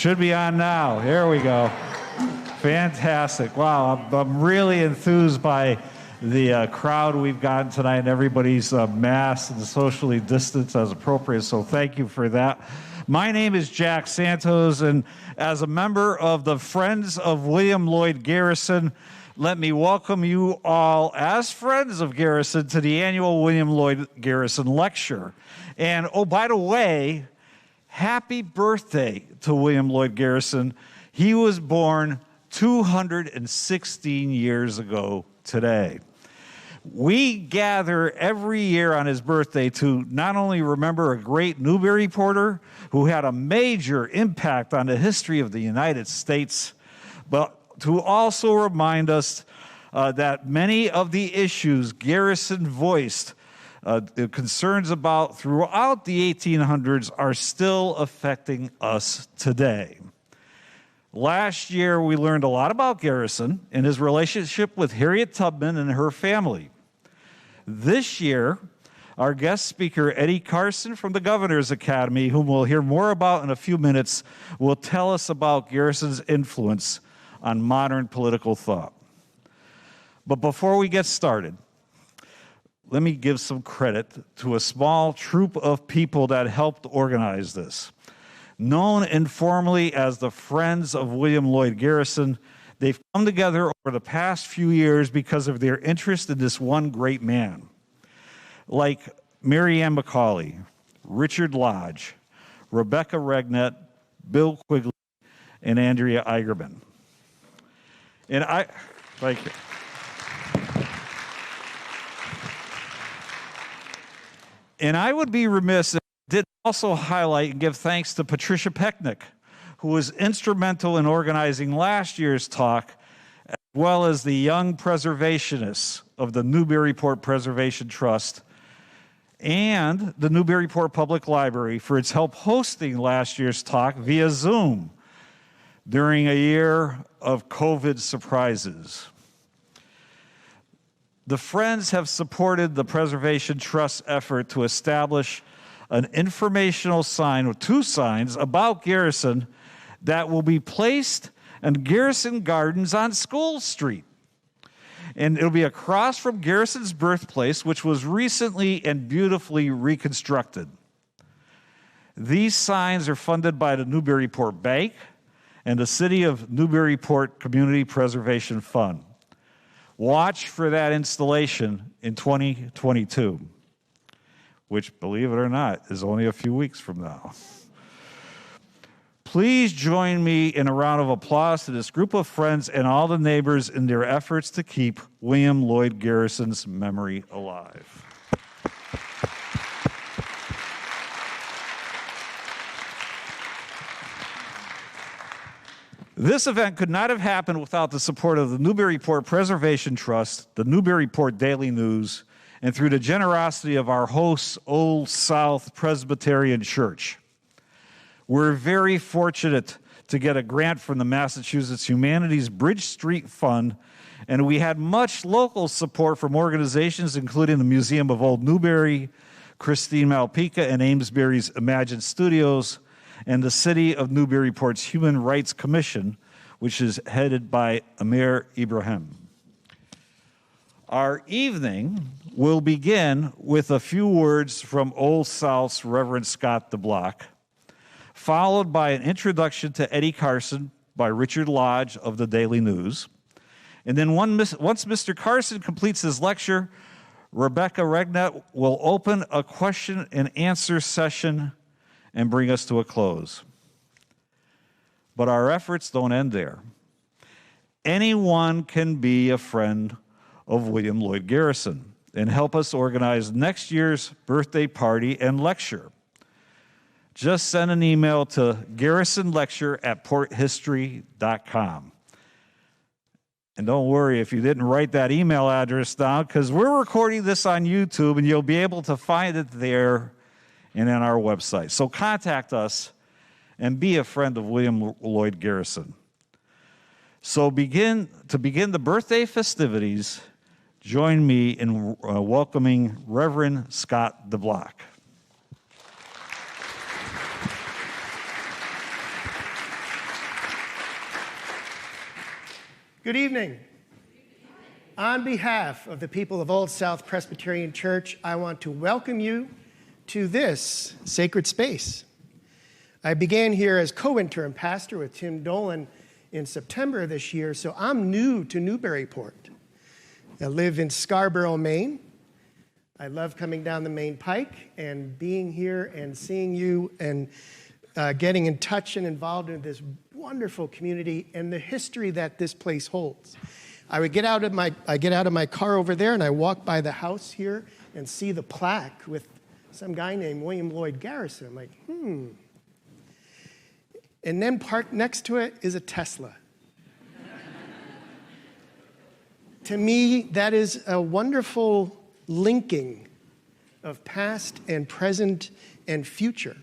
Should be on now. Here we go. Fantastic. Wow, I'm really enthused by the crowd we've gotten tonight, and everybody's masked and socially distanced as appropriate, so thank you for that. My name is Jack Santos, and as a member of the Friends of William Lloyd Garrison, let me welcome you all as friends of Garrison to the annual William Lloyd Garrison Lecture. And oh, by the way, happy birthday to William Lloyd Garrison. He was born 216 years ago today. We gather every year on his birthday to not only remember a great Newburyporter who had a major impact on the history of the United States, but to also remind us that many of the issues Garrison voiced concerns about throughout the 1800s are still affecting us today. Last year, we learned a lot about Garrison and his relationship with Harriet Tubman and her family. This year, our guest speaker, Eddie Carson from the Governor's Academy, whom we'll hear more about in a few minutes, will tell us about Garrison's influence on modern political thought. But before we get started, let me give some credit to a small troop of people that helped organize this. Known informally as the Friends of William Lloyd Garrison, they've come together over the past few years because of their interest in this one great man. Like Mary Ann McCauley, Richard Lodge, Rebecca Regnet, Bill Quigley, and Andrea Eigerman. And I would be remiss if I did also highlight and give thanks to Patricia Pecknick, who was instrumental in organizing last year's talk, as well as the young preservationists of the Newburyport Preservation Trust and the Newburyport Public Library for its help hosting last year's talk via Zoom during a year of COVID surprises. The Friends have supported the Preservation Trust effort to establish an informational sign, with 2 signs, about Garrison that will be placed in Garrison Gardens on School Street. And it'll be across from Garrison's birthplace, which was recently and beautifully reconstructed. These signs are funded by the Newburyport Bank and the City of Newburyport Community Preservation Fund. Watch for that installation in 2022, which, believe it or not, is only a few weeks from now. Please join me in a round of applause to this group of friends and all the neighbors in their efforts to keep William Lloyd Garrison's memory alive. This event could not have happened without the support of the Newburyport Preservation Trust, the Newburyport Daily News, and through the generosity of our hosts, Old South Presbyterian Church. We're very fortunate to get a grant from the Massachusetts Humanities Bridge Street Fund, and we had much local support from organizations including the Museum of Old Newbury, Christine Malpica and Amesbury's Imagine Studios, and the City of Newburyport's Human Rights Commission, which is headed by Amir Ibrahim. Our evening will begin with a few words from Old South's Rev Scott Block, followed by an introduction to Eddie Carson by Richard Lodge of the Daily News. And then once Mr. Carson completes his lecture, Rebecca Regnet will open a question and answer session and bring us to a close. But our efforts don't end there. Anyone can be a friend of William Lloyd Garrison and help us organize next year's birthday party and lecture. Just send an email to garrisonlecture@porthistory.com. And don't worry if you didn't write that email address down, because we're recording this on YouTube and you'll be able to find it there and on our website. So contact us and be a friend of William Lloyd Garrison. So to begin the birthday festivities, join me in welcoming Reverend Scott Block. Good evening. On behalf of the people of Old South Presbyterian Church, I want to welcome you to this sacred space. I began here as co-interim pastor with Tim Dolan in September of this year, so I'm new to Newburyport. I live in Scarborough, Maine. I love coming down the Main Pike and being here and seeing you and getting in touch and involved in this wonderful community and the history that this place holds. I get out of my car over there and I walk by the house here and see the plaque with some guy named William Lloyd Garrison. I'm like, And then parked next to it is a Tesla. To me, that is a wonderful linking of past and present and future,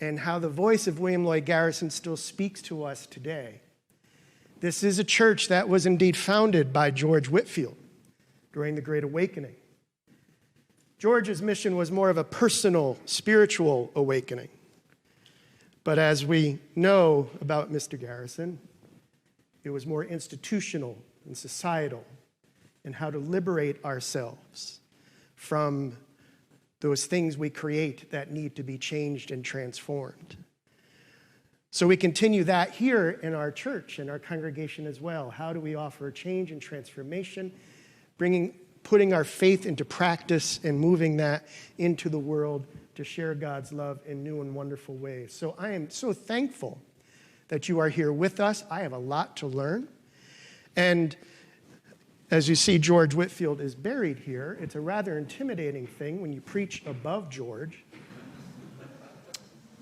and how the voice of William Lloyd Garrison still speaks to us today. This is a church that was indeed founded by George Whitefield during the Great Awakening. George's mission was more of a personal, spiritual awakening. But as we know about Mr. Garrison, it was more institutional and societal, and how to liberate ourselves from those things we create that need to be changed and transformed. So we continue that here in our church and our congregation as well. How do we offer change and transformation, putting our faith into practice and moving that into the world to share God's love in new and wonderful ways. So I am so thankful that you are here with us. I have a lot to learn. And as you see, George Whitefield is buried here. It's a rather intimidating thing when you preach above George.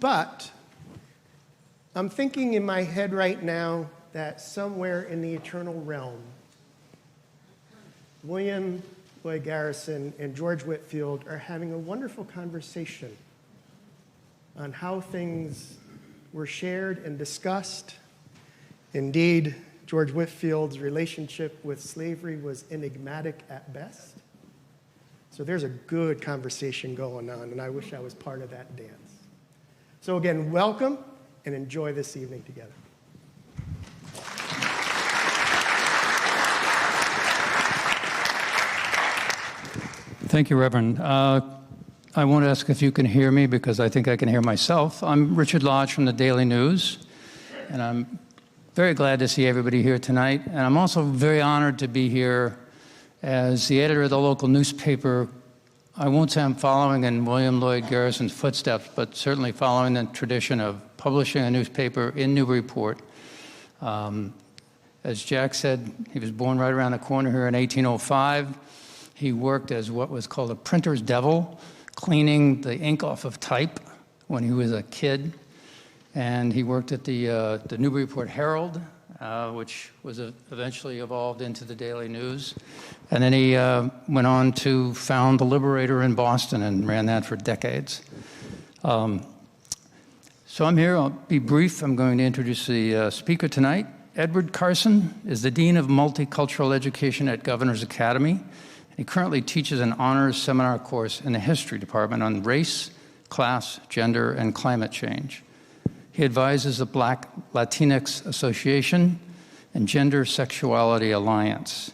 But I'm thinking in my head right now that somewhere in the eternal realm, William Lloyd Garrison and George Whitefield are having a wonderful conversation on how things were shared and discussed. Indeed, George Whitefield's relationship with slavery was enigmatic at best. So there's a good conversation going on, and I wish I was part of that dance. So again, welcome and enjoy this evening together. Thank you, Reverend. I won't ask if you can hear me because I think I can hear myself. I'm Richard Lodge from the Daily News, and I'm very glad to see everybody here tonight. And I'm also very honored to be here as the editor of the local newspaper. I won't say I'm following in William Lloyd Garrison's footsteps, but certainly following the tradition of publishing a newspaper in Newburyport. As Jack said, he was born right around the corner here in 1805. He worked as what was called a printer's devil, cleaning the ink off of type when he was a kid. And he worked at the Newburyport Herald, which was eventually evolved into the Daily News. And then he went on to found the Liberator in Boston and ran that for decades. So I'm here. I'll be brief. I'm going to introduce the speaker tonight. Edward Carson is the Dean of Multicultural Education at Governor's Academy. He currently teaches an honors seminar course in the history department on race, class, gender, and climate change. He advises the Black Latinx Association and Gender Sexuality Alliance.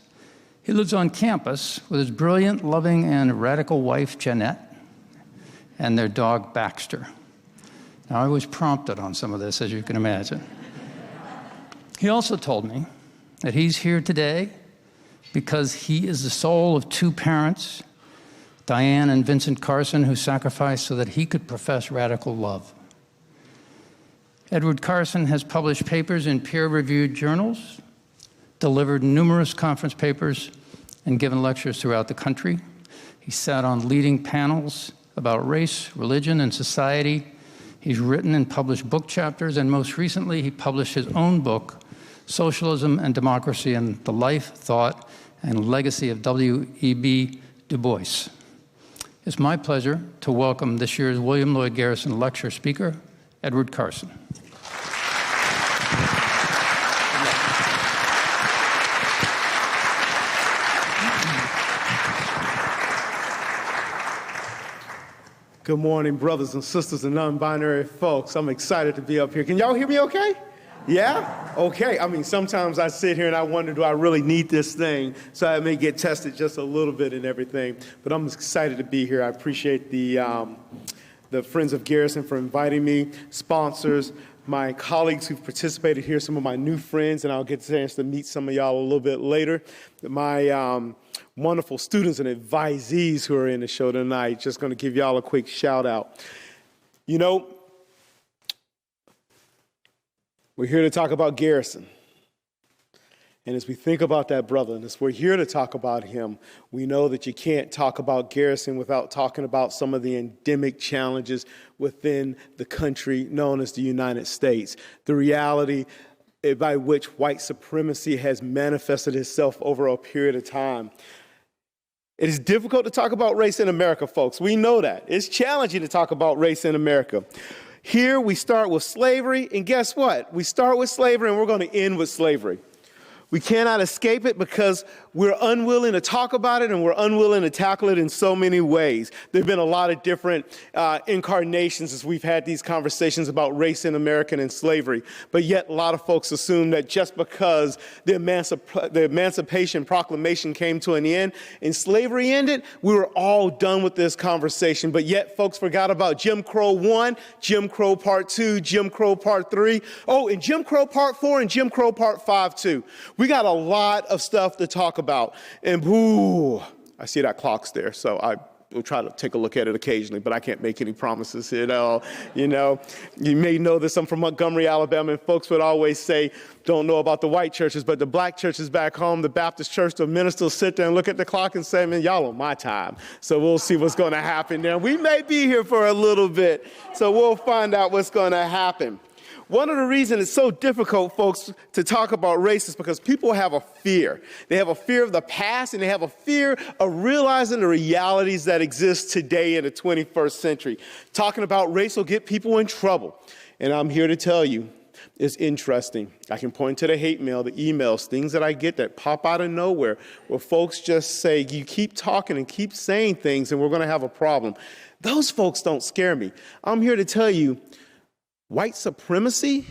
He lives on campus with his brilliant, loving, and radical wife, Jeanette, and their dog, Baxter. Now, I was prompted on some of this, as you can imagine. He also told me that he's here today because he is the soul of two parents, Diane and Vincent Carson, who sacrificed so that he could profess radical love. Edward Carson has published papers in peer-reviewed journals, delivered numerous conference papers, and given lectures throughout the country. He sat on leading panels about race, religion, and society. He's written and published book chapters, and most recently, he published his own book, Socialism and Democracy and the Life, Thought, and Legacy of W.E.B. Du Bois. It's my pleasure to welcome this year's William Lloyd Garrison lecture speaker, Edward Carson. Good morning, brothers and sisters and non-binary folks. I'm excited to be up here. Can y'all hear me okay? Yeah? Okay. I mean, sometimes I sit here and I wonder, do I really need this thing? So I may get tested just a little bit and everything. But I'm excited to be here. I appreciate the Friends of Garrison for inviting me, sponsors, my colleagues who've participated here, some of my new friends, and I'll get a chance to meet some of y'all a little bit later. My wonderful students and advisees who are in the show tonight. Just going to give y'all a quick shout out. You know, we're here to talk about Garrison. And as we think about that brother, and as we're here to talk about him, we know that you can't talk about Garrison without talking about some of the endemic challenges within the country known as the United States. The reality by which white supremacy has manifested itself over a period of time. It is difficult to talk about race in America, folks. We know that. It's challenging to talk about race in America. Here we start with slavery, and guess what? We start with slavery and we're going to end with slavery. We cannot escape it because we're unwilling to talk about it and we're unwilling to tackle it in so many ways. There have been a lot of different incarnations as we've had these conversations about race in America and slavery. But yet a lot of folks assume that just because the Emancipation Proclamation came to an end and slavery ended, we were all done with this conversation. But yet folks forgot about Jim Crow 1, Jim Crow Part 2, Jim Crow Part 3. Oh, and Jim Crow Part 4 and Jim Crow Part 5 too. We got a lot of stuff to talk about. And boo, I see that clock's there, so I will try to take a look at it occasionally, but I can't make any promises at all. You know, you may know this, I'm from Montgomery, Alabama, and folks would always say, don't know about the white churches, but the black churches back home, the Baptist church, the ministers sit there and look at the clock and say, man, y'all on my time. So we'll see what's going to happen there. We may be here for a little bit, so we'll find out what's going to happen. One of the reasons it's so difficult, folks, to talk about race is because people have a fear. They have a fear of the past, and they have a fear of realizing the realities that exist today in the 21st century. Talking about race will get people in trouble. And I'm here to tell you, it's interesting. I can point to the hate mail, the emails, things that I get that pop out of nowhere, where folks just say, you keep talking and keep saying things, and we're going to have a problem. Those folks don't scare me. I'm here to tell you, white supremacy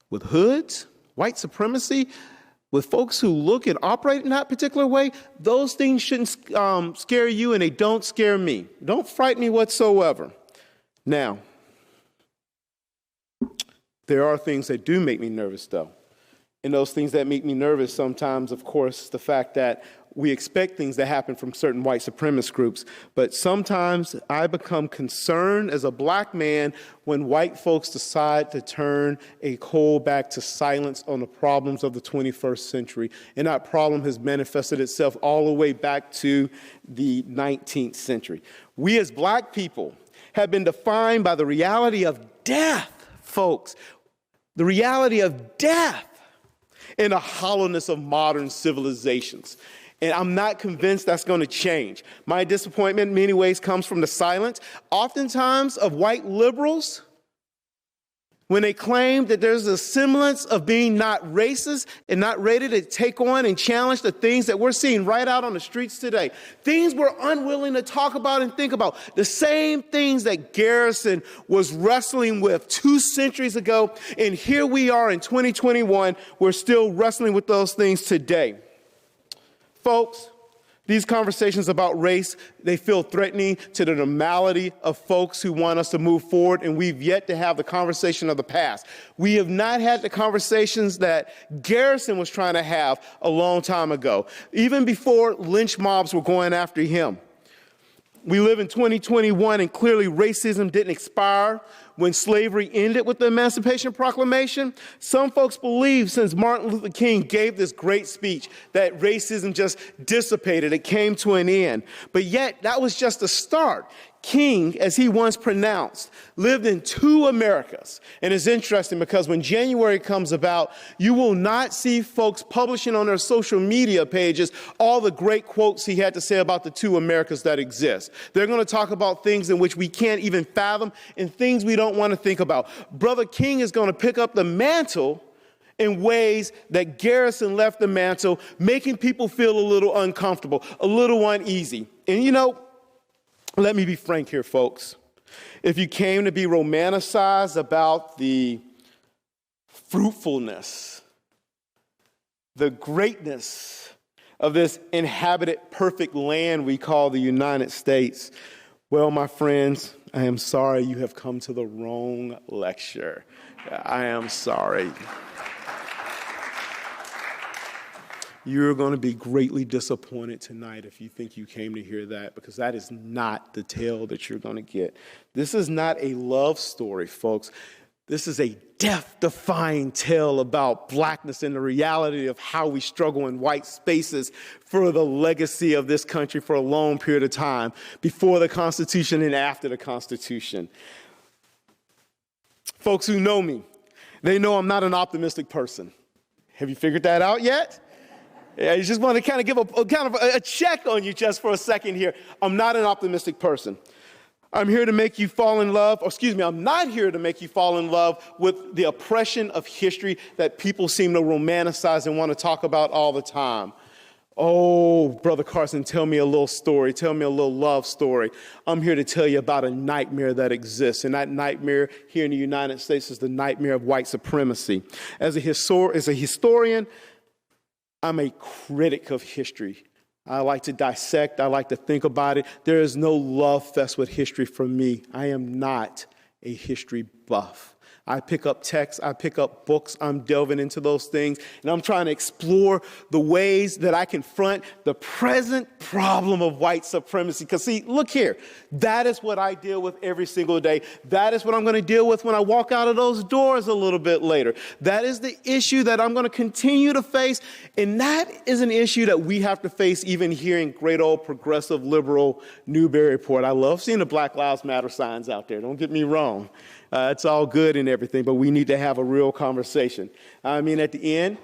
with hoods, white supremacy with folks who look and operate in that particular way, those things shouldn't scare you, and they don't scare me. Don't frighten me whatsoever. Now, there are things that do make me nervous, though. And those things that make me nervous sometimes, of course, the fact that we expect things to happen from certain white supremacist groups, but sometimes I become concerned as a black man when white folks decide to turn a cold back to silence on the problems of the 21st century. And that problem has manifested itself all the way back to the 19th century. We as black people have been defined by the reality of death, folks. The reality of death and the hollowness of modern civilizations. And I'm not convinced that's going to change. My disappointment in many ways comes from the silence, oftentimes of white liberals, when they claim that there's a semblance of being not racist and not ready to take on and challenge the things that we're seeing right out on the streets today. Things we're unwilling to talk about and think about. The same things that Garrison was wrestling with 2 centuries ago. And here we are in 2021, we're still wrestling with those things today. Folks, these conversations about race, they feel threatening to the normality of folks who want us to move forward, and we've yet to have the conversation of the past. We have not had the conversations that Garrison was trying to have a long time ago, even before lynch mobs were going after him. We live in 2021, and clearly racism didn't expire when slavery ended with the Emancipation Proclamation. Some folks believe since Martin Luther King gave this great speech that racism just dissipated, it came to an end. But yet, that was just the start. King, as he once pronounced, lived in 2 Americas. And it's interesting because when January comes about, you will not see folks publishing on their social media pages all the great quotes he had to say about the 2 Americas that exist. They're going to talk about things in which we can't even fathom and things we don't want to think about. Brother King is going to pick up the mantle in ways that Garrison left the mantle, making people feel a little uncomfortable, a little uneasy. And you know, let me be frank here, folks. If you came to be romanticized about the fruitfulness, the greatness of this inhabited perfect land we call the United States. Well, my friends, I am sorry you have come to the wrong lecture. I am sorry. You're going to be greatly disappointed tonight if you think you came to hear that, because that is not the tale that you're going to get. This is not a love story, folks. This is a death-defying tale about blackness and the reality of how we struggle in white spaces for the legacy of this country for a long period of time, before the Constitution and after the Constitution. Folks who know me, they know I'm not an optimistic person. Have you figured that out yet? I just want to kind of give a check on you just for a second here. I'm not an optimistic person. I'm here to make you fall in love, I'm not here to make you fall in love with the oppression of history that people seem to romanticize and want to talk about all the time. Oh, Brother Carson, tell me a little story. Tell me a little love story. I'm here to tell you about a nightmare that exists. And that nightmare here in the United States is the nightmare of white supremacy. As a historian, I'm a critic of history. I like to dissect. I like to think about it. There is no love fest with history for me. I am not a history buff. I pick up texts, I pick up books, I'm delving into those things, and I'm trying to explore the ways that I confront the present problem of white supremacy. Because see, look here, that is what I deal with every single day. That is what I'm going to deal with when I walk out of those doors a little bit later. That is the issue that I'm going to continue to face, and that is an issue that we have to face even here in great old progressive liberal Newburyport. I love seeing the Black Lives Matter signs out there, don't get me wrong. It's all good and everything, but we need to have a real conversation. I mean, at the end,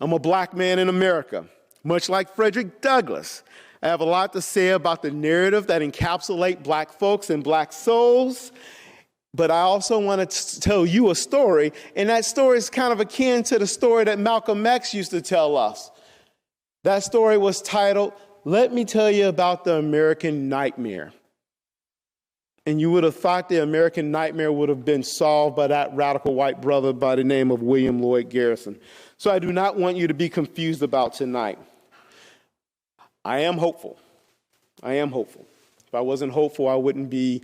I'm a black man in America, much like Frederick Douglass. I have a lot to say about the narrative that encapsulate black folks and black souls, but I also want to tell you a story, and that story is kind of akin to the story that Malcolm X used to tell us. That story was titled, "Let Me Tell You About the American Nightmare." And you would have thought the American nightmare would have been solved by that radical white brother by the name of William Lloyd Garrison. So I do not want you to be confused about tonight. I am hopeful. I am hopeful. If I wasn't hopeful, I wouldn't be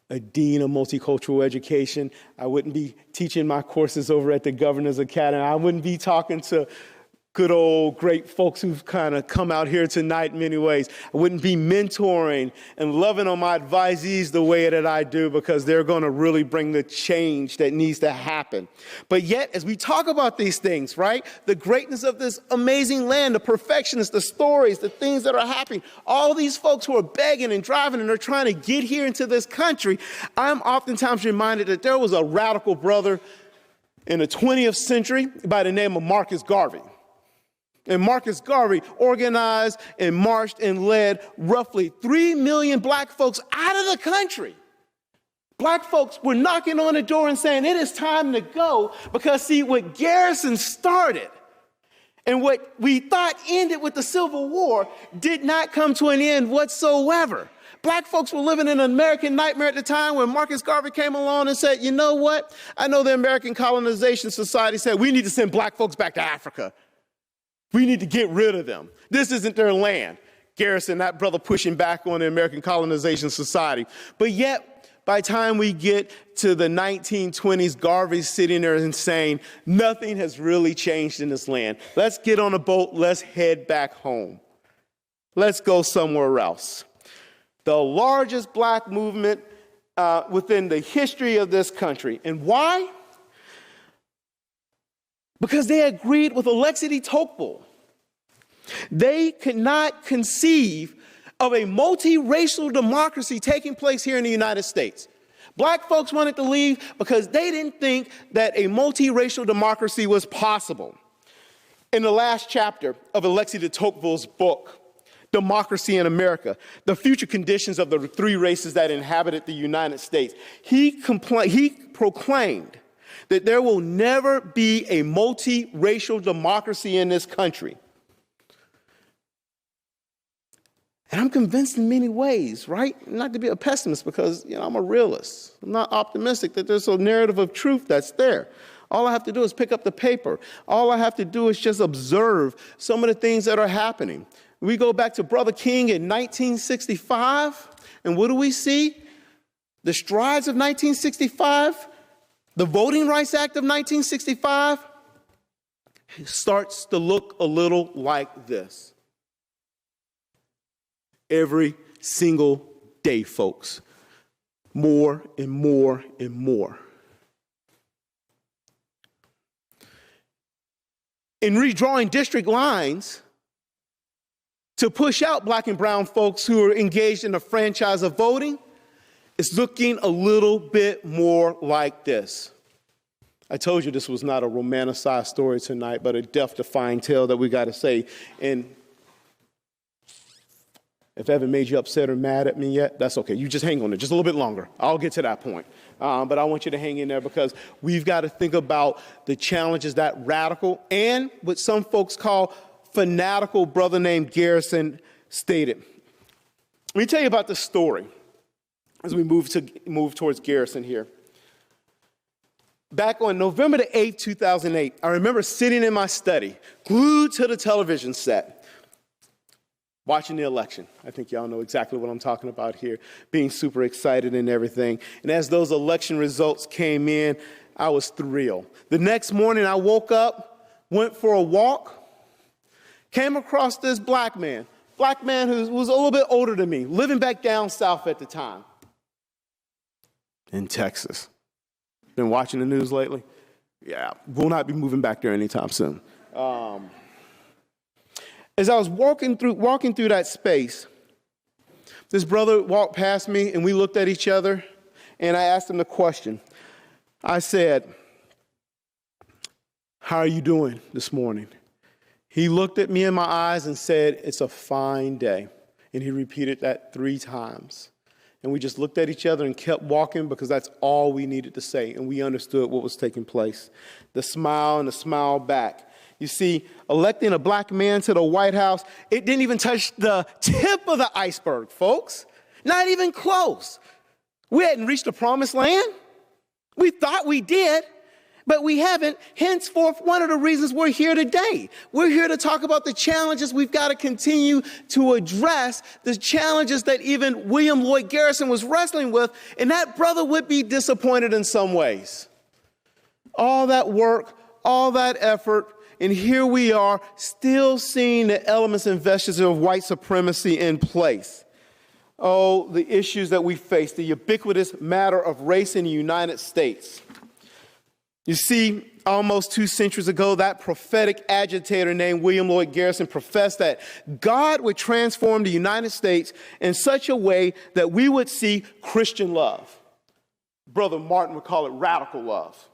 a Dean of Multicultural Education. I wouldn't be teaching my courses over at the Governors Academy. I wouldn't be talking to good old great folks who've kind of come out here tonight in many ways. I wouldn't be mentoring and loving on my advisees the way that I do, because they're going to really bring the change that needs to happen. But yet, as we talk about these things, right, the greatness of this amazing land, the perfectionists, the stories, the things that are happening, all these folks who are begging and driving and are trying to get here into this country, I'm oftentimes reminded that there was a radical brother in the 20th century by the name of Marcus Garvey. And Marcus Garvey organized and marched and led roughly 3 million black folks out of the country. Black folks were knocking on the door and saying, it is time to go, because see, what Garrison started and what we thought ended with the Civil War did not come to an end whatsoever. Black folks were living in an American nightmare at the time when Marcus Garvey came along and said, you know what? I know the American Colonization Society said we need to send black folks back to Africa. We need to get rid of them. This isn't their land. Garrison, that brother, pushing back on the American Colonization Society. But yet, by the time we get to the 1920s, Garvey's sitting there and saying, nothing has really changed in this land. Let's get on a boat. Let's head back home. Let's go somewhere else. The largest black movement within the history of this country. And why? Because they agreed with Alexis de Tocqueville. They could not conceive of a multiracial democracy taking place here in the United States. Black folks wanted to leave because they didn't think that a multiracial democracy was possible. In the last chapter of Alexis de Tocqueville's book, Democracy in America, the future conditions of the three races that inhabited the United States, he proclaimed that there will never be a multiracial democracy in this country And I'm convinced in many ways, right? Not to be a pessimist because, I'm a realist. I'm not optimistic that there's a narrative of truth that's there. All I have to do is pick up the paper. All I have to do is just observe some of the things that are happening. We go back to Brother King in 1965, and what do we see? The strides of 1965, the Voting Rights Act of 1965, starts to look a little like this. Every single day, folks. More and more and more. In redrawing district lines to push out black and brown folks who are engaged in the franchise of voting, it's looking a little bit more like this. I told you this was not a romanticized story tonight, but a death-defying tale that we got to say. And if I haven't made you upset or mad at me yet, that's okay. You just hang on there just a little bit longer. I'll get to that point. But I want you to hang in there because we've got to think about the challenges that radical and what some folks call fanatical brother named Garrison stated. Let me tell you about this story as we move towards Garrison here. Back on November the 8th, 2008, I remember sitting in my study, glued to the television set, watching the election. I think y'all know exactly what I'm talking about here, being super excited and everything. And as those election results came in, I was thrilled. The next morning, I woke up, went for a walk, came across this black man who was a little bit older than me, living back down south at the time in Texas. Been watching the news lately? Yeah, will not be moving back there anytime soon. As I was walking through that space, this brother walked past me and we looked at each other and I asked him the question. I said, "How are you doing this morning?" He looked at me in my eyes and said, "It's a fine day." And he repeated that 3 times. And we just looked at each other and kept walking because that's all we needed to say. And we understood what was taking place. The smile and the smile back. You see, electing a black man to the White House, it didn't even touch the tip of the iceberg, folks. Not even close. We hadn't reached the promised land. We thought we did, but we haven't. Henceforth, one of the reasons we're here today. We're here to talk about the challenges we've got to continue to address, the challenges that even William Lloyd Garrison was wrestling with, and that brother would be disappointed in some ways. All that work, all that effort, and here we are still seeing the elements and vestiges of white supremacy in place. Oh, the issues that we face, the ubiquitous matter of race in the United States. You see, almost 2 centuries ago, that prophetic agitator named William Lloyd Garrison professed that God would transform the United States in such a way that we would see Christian love. Brother Martin would call it radical love,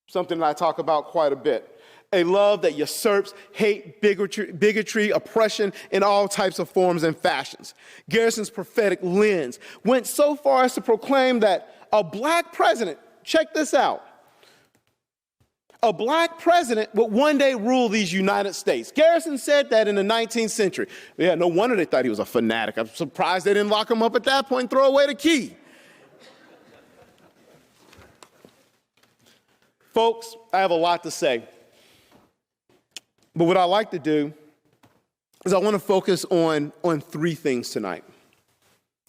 something that I talk about quite a bit. A love that usurps hate, bigotry, oppression in all types of forms and fashions. Garrison's prophetic lens went so far as to proclaim that a black president, check this out, a black president would one day rule these United States. Garrison said that in the 19th century. Yeah, no wonder they thought he was a fanatic. I'm surprised they didn't lock him up at that point and throw away the key. Folks, I have a lot to say. But what I like to do is I want to focus on 3 things tonight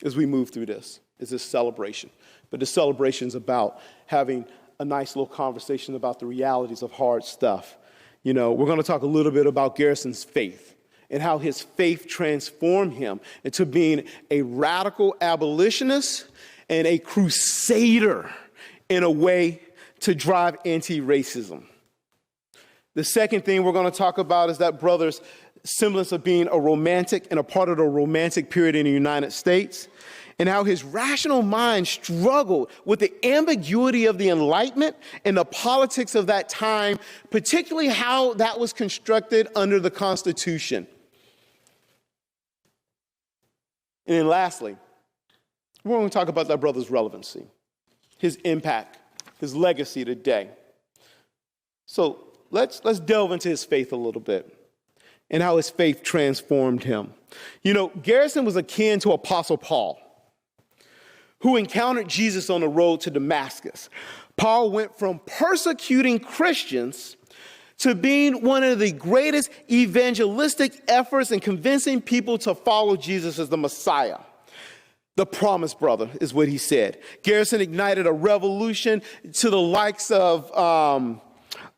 as we move through this. It's a celebration. But the celebration is about having a nice little conversation about the realities of hard stuff. We're going to talk a little bit about Garrison's faith and how his faith transformed him into being a radical abolitionist and a crusader in a way to drive anti-racism. The second thing we're going to talk about is that brother's semblance of being a romantic and a part of the romantic period in the United States, and how his rational mind struggled with the ambiguity of the Enlightenment and the politics of that time, particularly how that was constructed under the Constitution. And then lastly, we're going to talk about that brother's relevancy, his impact, his legacy today. So let's delve into his faith a little bit. and how his faith transformed him. You know, Garrison was akin to Apostle Paul, who encountered Jesus on the road to Damascus. Paul went from persecuting Christians to being one of the greatest evangelistic efforts in convincing people to follow Jesus as the Messiah. The promised brother is what he said. Garrison ignited a revolution to the likes of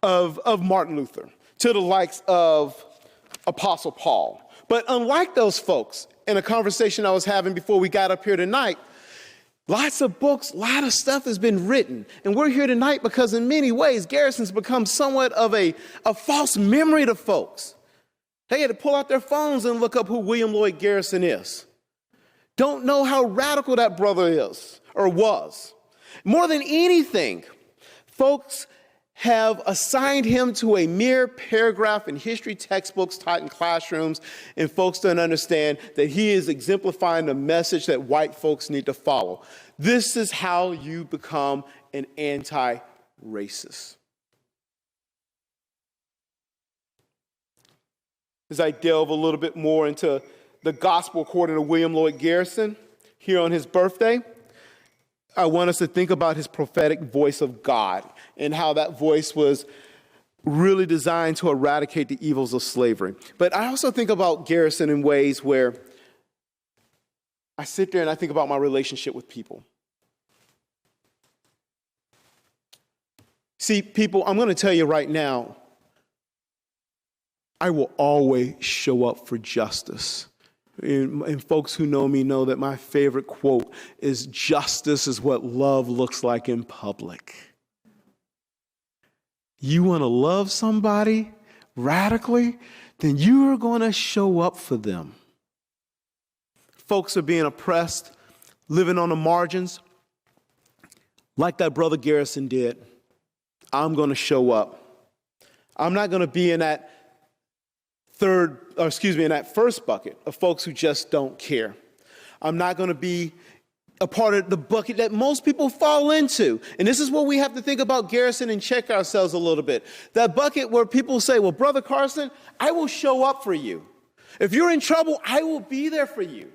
Martin Luther, to the likes of Apostle Paul. But unlike those folks, in a conversation I was having before we got up here tonight, lots of books, a lot of stuff has been written. And we're here tonight because in many ways, Garrison's become somewhat of a false memory to folks. They had to pull out their phones and look up who William Lloyd Garrison is. Don't know how radical that brother is or was. More than anything, folks have assigned him to a mere paragraph in history textbooks taught in classrooms, and folks don't understand that he is exemplifying the message that white folks need to follow. This is how you become an anti-racist. As I delve a little bit more into the gospel according to William Lloyd Garrison here on his birthday, I want us to think about his prophetic voice of God and how that voice was really designed to eradicate the evils of slavery. But I also think about Garrison in ways where I sit there and I think about my relationship with people. See, people, I'm going to tell you right now, I will always show up for justice. And folks who know me know that my favorite quote is, "Justice is what love looks like in public." You want to love somebody radically, then you are going to show up for them. Folks are being oppressed, living on the margins, like that brother Garrison did. I'm going to show up. I'm not going to be in that in that first bucket of folks who just don't care. I'm not going to be a part of the bucket that most people fall into. And this is what we have to think about Garrison and check ourselves a little bit. That bucket where people say, well, Brother Carson, I will show up for you. If you're in trouble, I will be there for you.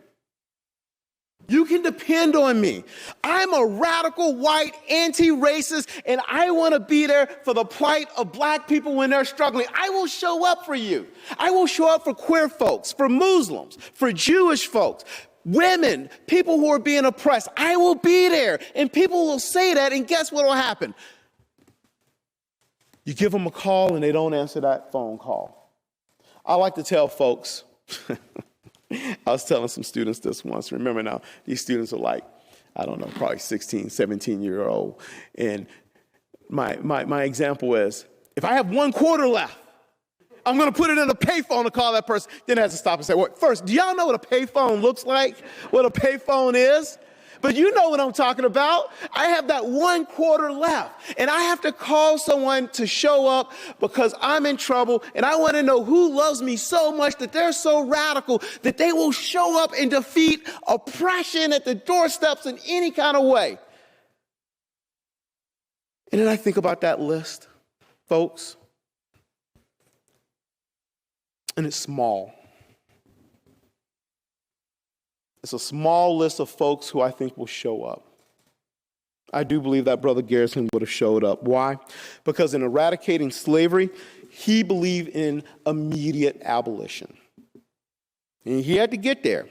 You can depend on me. I'm a radical white anti-racist, and I want to be there for the plight of black people when they're struggling. I will show up for you. I will show up for queer folks, for Muslims, for Jewish folks, women, people who are being oppressed. I will be there. And people will say that, and guess what will happen? You give them a call, and they don't answer that phone call. I like to tell folks... I was telling some students this once. Remember now, these students are like, I don't know, probably 16, 17-year-old. And my example is, if I have $1 left, I'm going to put it in a payphone to call that person. Then I have to stop and say, well, first, do y'all know what a payphone looks like? What a payphone is? But you know what I'm talking about. I have that $1 left, and I have to call someone to show up because I'm in trouble, and I want to know who loves me so much that they're so radical that they will show up and defeat oppression at the doorsteps in any kind of way. And then I think about that list, folks, and it's small. It's a small list of folks who I think will show up. I do believe that Brother Garrison would have showed up. Why? Because in eradicating slavery, he believed in immediate abolition. And he had to get there.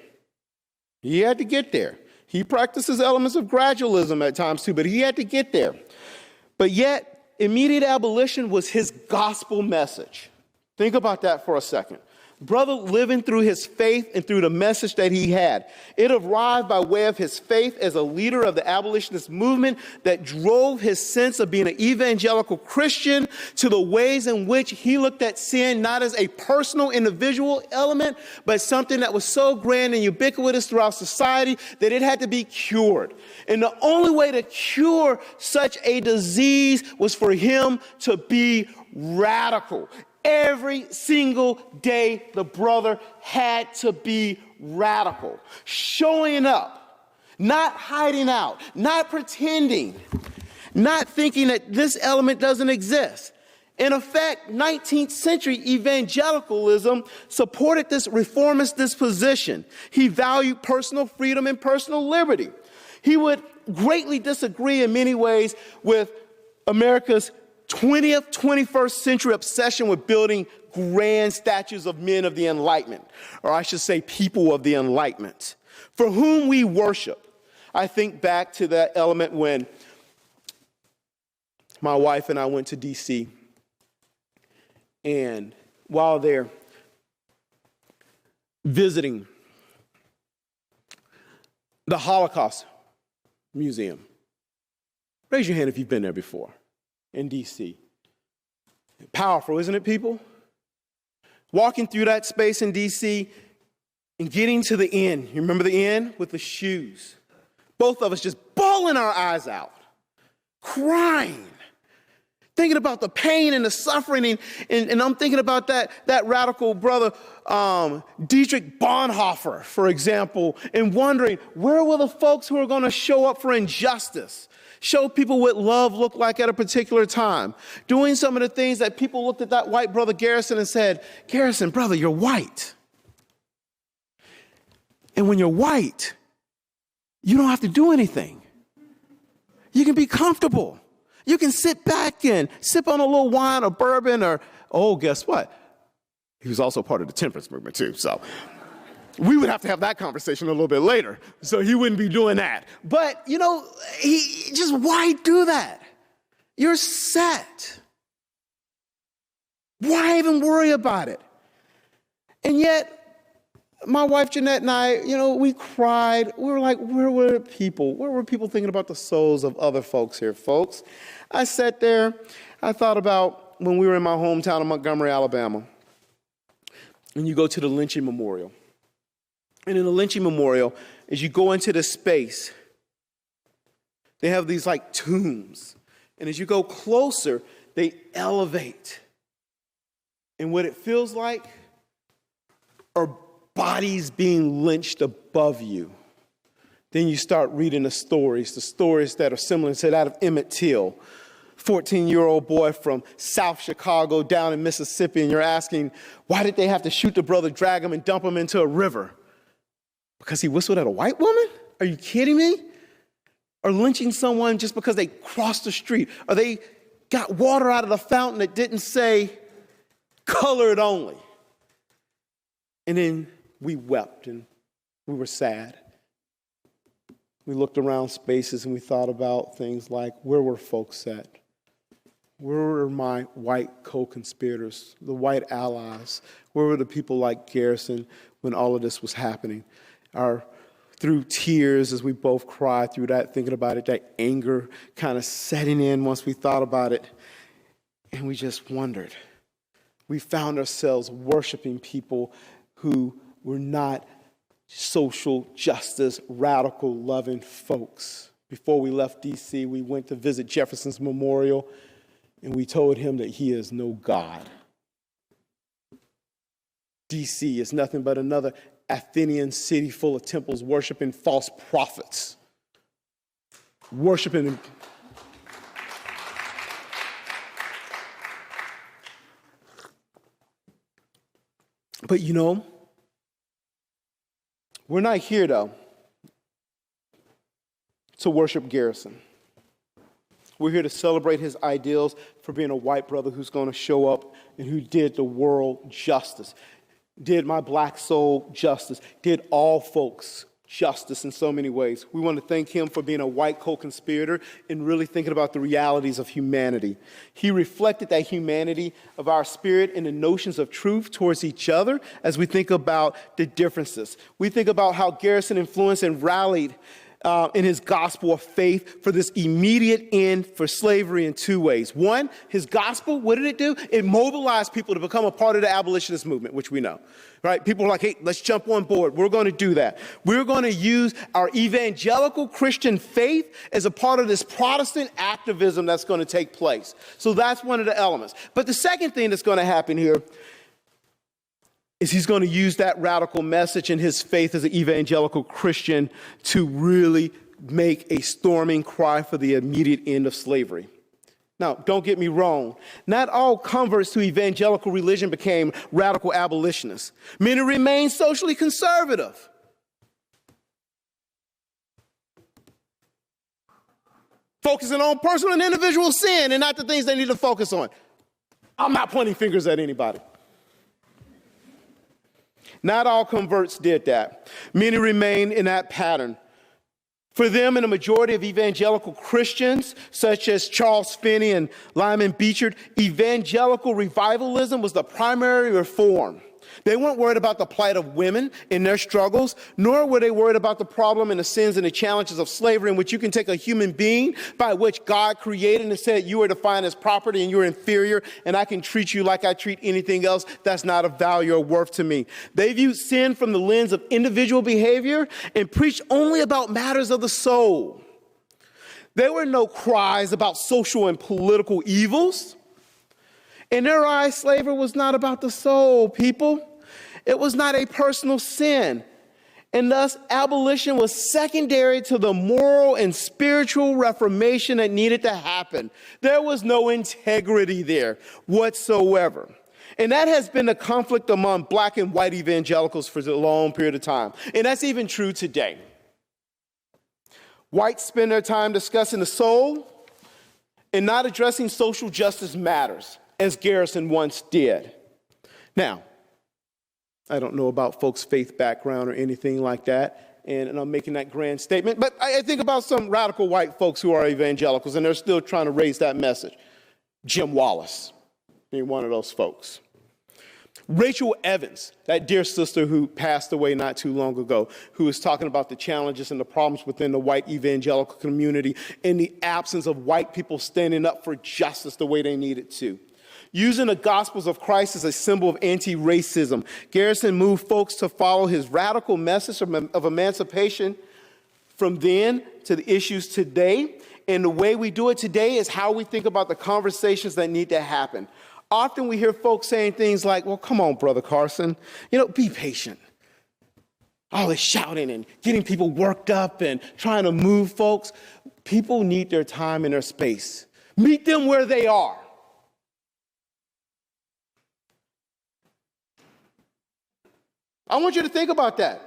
He had to get there. He practices elements of gradualism at times too, but he had to get there. But yet, immediate abolition was his gospel message. Think about that for a second. Brother living through his faith and through the message that he had. It arrived by way of his faith as a leader of the abolitionist movement that drove his sense of being an evangelical Christian to the ways in which he looked at sin not as a personal individual element, but something that was so grand and ubiquitous throughout society that it had to be cured. And the only way to cure such a disease was for him to be radical. Every single day, the brother had to be radical, showing up, not hiding out, not pretending, not thinking that this element doesn't exist. In effect, 19th century evangelicalism supported this reformist disposition. He valued personal freedom and personal liberty. He would greatly disagree in many ways with America's 20th, 21st century obsession with building grand statues of men of the Enlightenment, or I should say people of the Enlightenment, for whom we worship. I think back to that element when my wife and I went to D.C., and while they're visiting the Holocaust Museum, raise your hand if you've been there before in D.C. Powerful, isn't it, people? Walking through that space in D.C. and getting to the end. You remember the end with the shoes? Both of us just bawling our eyes out, crying, thinking about the pain and the suffering, and I'm thinking about that radical brother, Dietrich Bonhoeffer, for example, and wondering, where will the folks who are going to show up for injustice, show people what love looked like at a particular time, doing some of the things that people looked at that white brother Garrison and said, Garrison, brother, you're white. And when you're white, you don't have to do anything. You can be comfortable. You can sit back and sip on a little wine or bourbon or, oh, guess what? He was also part of the temperance movement too. So we would have to have that conversation a little bit later. So he wouldn't be doing that. But, why do that? You're set. Why even worry about it? And yet, my wife Jeanette and I, we cried. We were like, where were people? Where were people thinking about the souls of other folks here, folks? I sat there. I thought about when we were in my hometown of Montgomery, Alabama. And you go to the lynching memorial. And in the lynching memorial, as you go into the space, they have these like tombs. And as you go closer, they elevate. And what it feels like are bodies being lynched above you. Then you start reading the stories that are similar to that of Emmett Till, 14-year-old boy from South Chicago down in Mississippi, and you're asking, why did they have to shoot the brother, drag him, and dump him into a river? Because he whistled at a white woman? Are you kidding me? Or lynching someone just because they crossed the street, or they got water out of the fountain that didn't say colored only. And then we wept and we were sad. We looked around spaces and we thought about things like, where were folks at? Where were my white co-conspirators, the white allies? Where were the people like Garrison when all of this was happening? Through tears, as we both cried through that, thinking about it, that anger kind of setting in once we thought about it. And we just wondered. We found ourselves worshiping people who were not social justice, radical, loving folks. Before we left D.C., we went to visit Jefferson's memorial, and we told him that he is no God. D.C. is nothing but another Athenian city full of temples worshiping false prophets. Worshiping. But we're not here, though, to worship Garrison. We're here to celebrate his ideals for being a white brother who's going to show up and who did the world justice, did my black soul justice, did all folks justice in so many ways. We want to thank him for being a white co-conspirator and really thinking about the realities of humanity. He reflected that humanity of our spirit in the notions of truth towards each other as we think about the differences. We think about how Garrison influenced and rallied in his gospel of faith for this immediate end for slavery in two ways. One, his gospel, what did it do? It mobilized people to become a part of the abolitionist movement, which we know, right? People are like, hey, let's jump on board. We're going to do that. We're going to use our evangelical Christian faith as a part of this Protestant activism that's going to take place. So that's one of the elements. But the second thing that's going to happen here is he's going to use that radical message and his faith as an evangelical Christian to really make a storming cry for the immediate end of slavery. Now, don't get me wrong. Not all converts to evangelical religion became radical abolitionists. Many remained socially conservative. Focusing on personal and individual sin and not the things they need to focus on. I'm not pointing fingers at anybody. Not all converts did that. Many remained in that pattern. For them and a majority of evangelical Christians, such as Charles Finney and Lyman Beecher, evangelical revivalism was the primary reform. They weren't worried about the plight of women in their struggles, nor were they worried about the problem and the sins and the challenges of slavery, in which you can take a human being by which God created and said you are defined as property and you're inferior, and I can treat you like I treat anything else that's not of value or worth to me. They viewed sin from the lens of individual behavior and preached only about matters of the soul. There were no cries about social and political evils. In their eyes, slavery was not about the soul, people. It was not a personal sin. And thus, abolition was secondary to the moral and spiritual reformation that needed to happen. There was no integrity there whatsoever. And that has been a conflict among black and white evangelicals for a long period of time. And that's even true today. Whites spend their time discussing the soul and not addressing social justice matters, as Garrison once did. Now, I don't know about folks' faith background or anything like that, and I'm making that grand statement, but I think about some radical white folks who are evangelicals, and they're still trying to raise that message. Jim Wallace, being one of those folks. Rachel Evans, that dear sister who passed away not too long ago, who was talking about the challenges and the problems within the white evangelical community in the absence of white people standing up for justice the way they needed to. Using the Gospels of Christ as a symbol of anti-racism, Garrison moved folks to follow his radical message of emancipation from then to the issues today. And the way we do it today is how we think about the conversations that need to happen. Often we hear folks saying things like, well, come on, Brother Carson, be patient. All this shouting and getting people worked up and trying to move folks. People need their time and their space. Meet them where they are. I want you to think about that.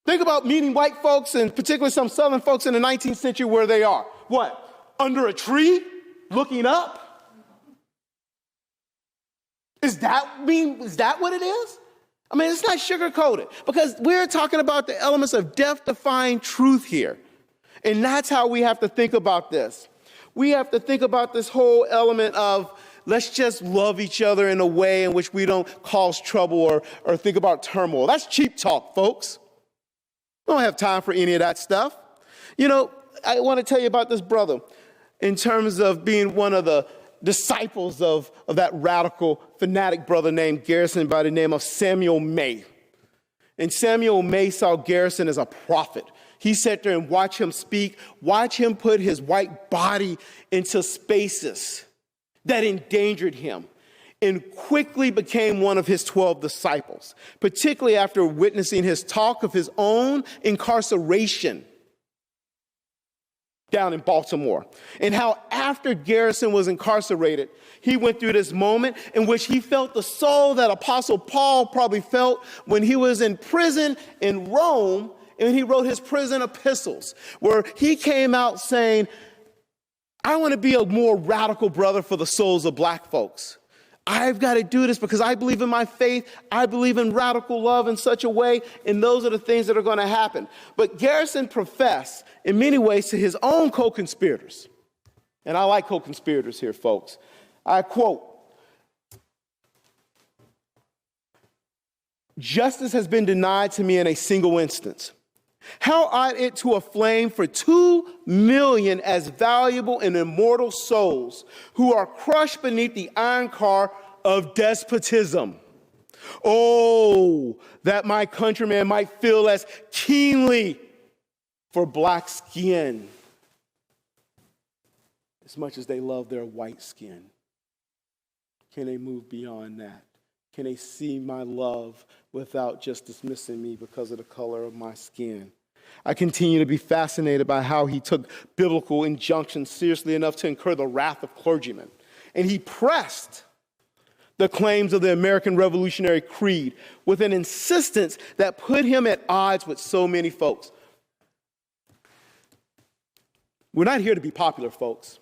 Think about meeting white folks, and particularly some Southern folks in the 19th century where they are. What? Under a tree? Looking up? Is that what it is? I mean, it's not sugar-coated, because we're talking about the elements of death-defying truth here. And that's how we have to think about this. We have to think about this whole element of let's just love each other in a way in which we don't cause trouble or think about turmoil. That's cheap talk, folks. We don't have time for any of that stuff. I want to tell you about this brother in terms of being one of the disciples of that radical fanatic brother named Garrison by the name of Samuel May. And Samuel May saw Garrison as a prophet. He sat there and watched him speak, watch him put his white body into spaces that endangered him, and quickly became one of his 12 disciples, particularly after witnessing his talk of his own incarceration down in Baltimore, and how after Garrison was incarcerated, he went through this moment in which he felt the soul that Apostle Paul probably felt when he was in prison in Rome, and he wrote his prison epistles, where he came out saying, I want to be a more radical brother for the souls of black folks. I've got to do this because I believe in my faith. I believe in radical love in such a way, and those are the things that are going to happen. But Garrison professed in many ways to his own co-conspirators, and I like co-conspirators here, folks. I quote, "Justice has been denied to me in a single instance. How ought it to aflame for 2 million as valuable and immortal souls who are crushed beneath the iron car of despotism? Oh, that my countrymen might feel as keenly for black skin as much as they love their white skin. Can they move beyond that? Can they see my love without just dismissing me because of the color of my skin? I continue to be fascinated by how he took biblical injunctions seriously enough to incur the wrath of clergymen. And he pressed the claims of the American Revolutionary Creed with an insistence that put him at odds with so many folks. We're not here to be popular, folks.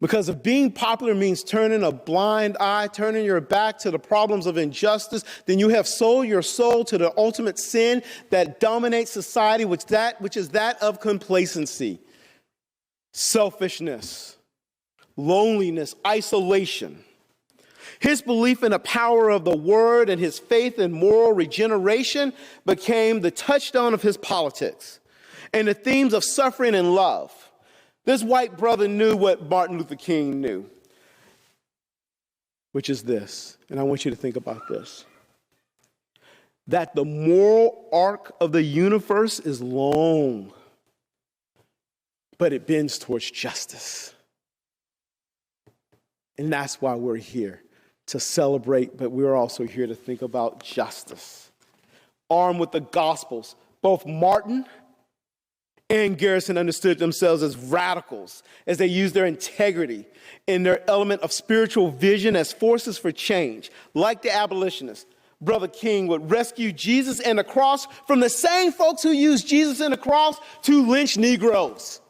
Because if being popular means turning a blind eye, turning your back to the problems of injustice, then you have sold your soul to the ultimate sin that dominates society, which is that of complacency, selfishness, loneliness, isolation. His belief in the power of the word and his faith in moral regeneration became the touchstone of his politics and the themes of suffering and love. This white brother knew what Martin Luther King knew, which is this, and I want you to think about this, that the moral arc of the universe is long, but it bends towards justice. And that's why we're here, to celebrate, but we're also here to think about justice. Armed with the Gospels, both Martin and Garrison understood themselves as radicals, as they used their integrity and their element of spiritual vision as forces for change. Like the abolitionists, Brother King would rescue Jesus and the cross from the same folks who used Jesus and the cross to lynch Negroes.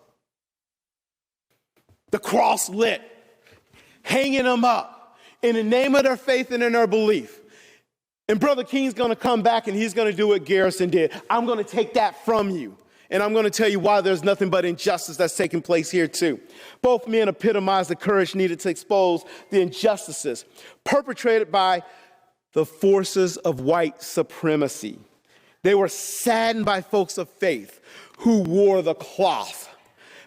The cross lit, hanging them up in the name of their faith and in their belief. And Brother King's going to come back and he's going to do what Garrison did. I'm going to take that from you. And I'm going to tell you why there's nothing but injustice that's taking place here too. Both men epitomize the courage needed to expose the injustices perpetrated by the forces of white supremacy. They were saddened by folks of faith who wore the cloth.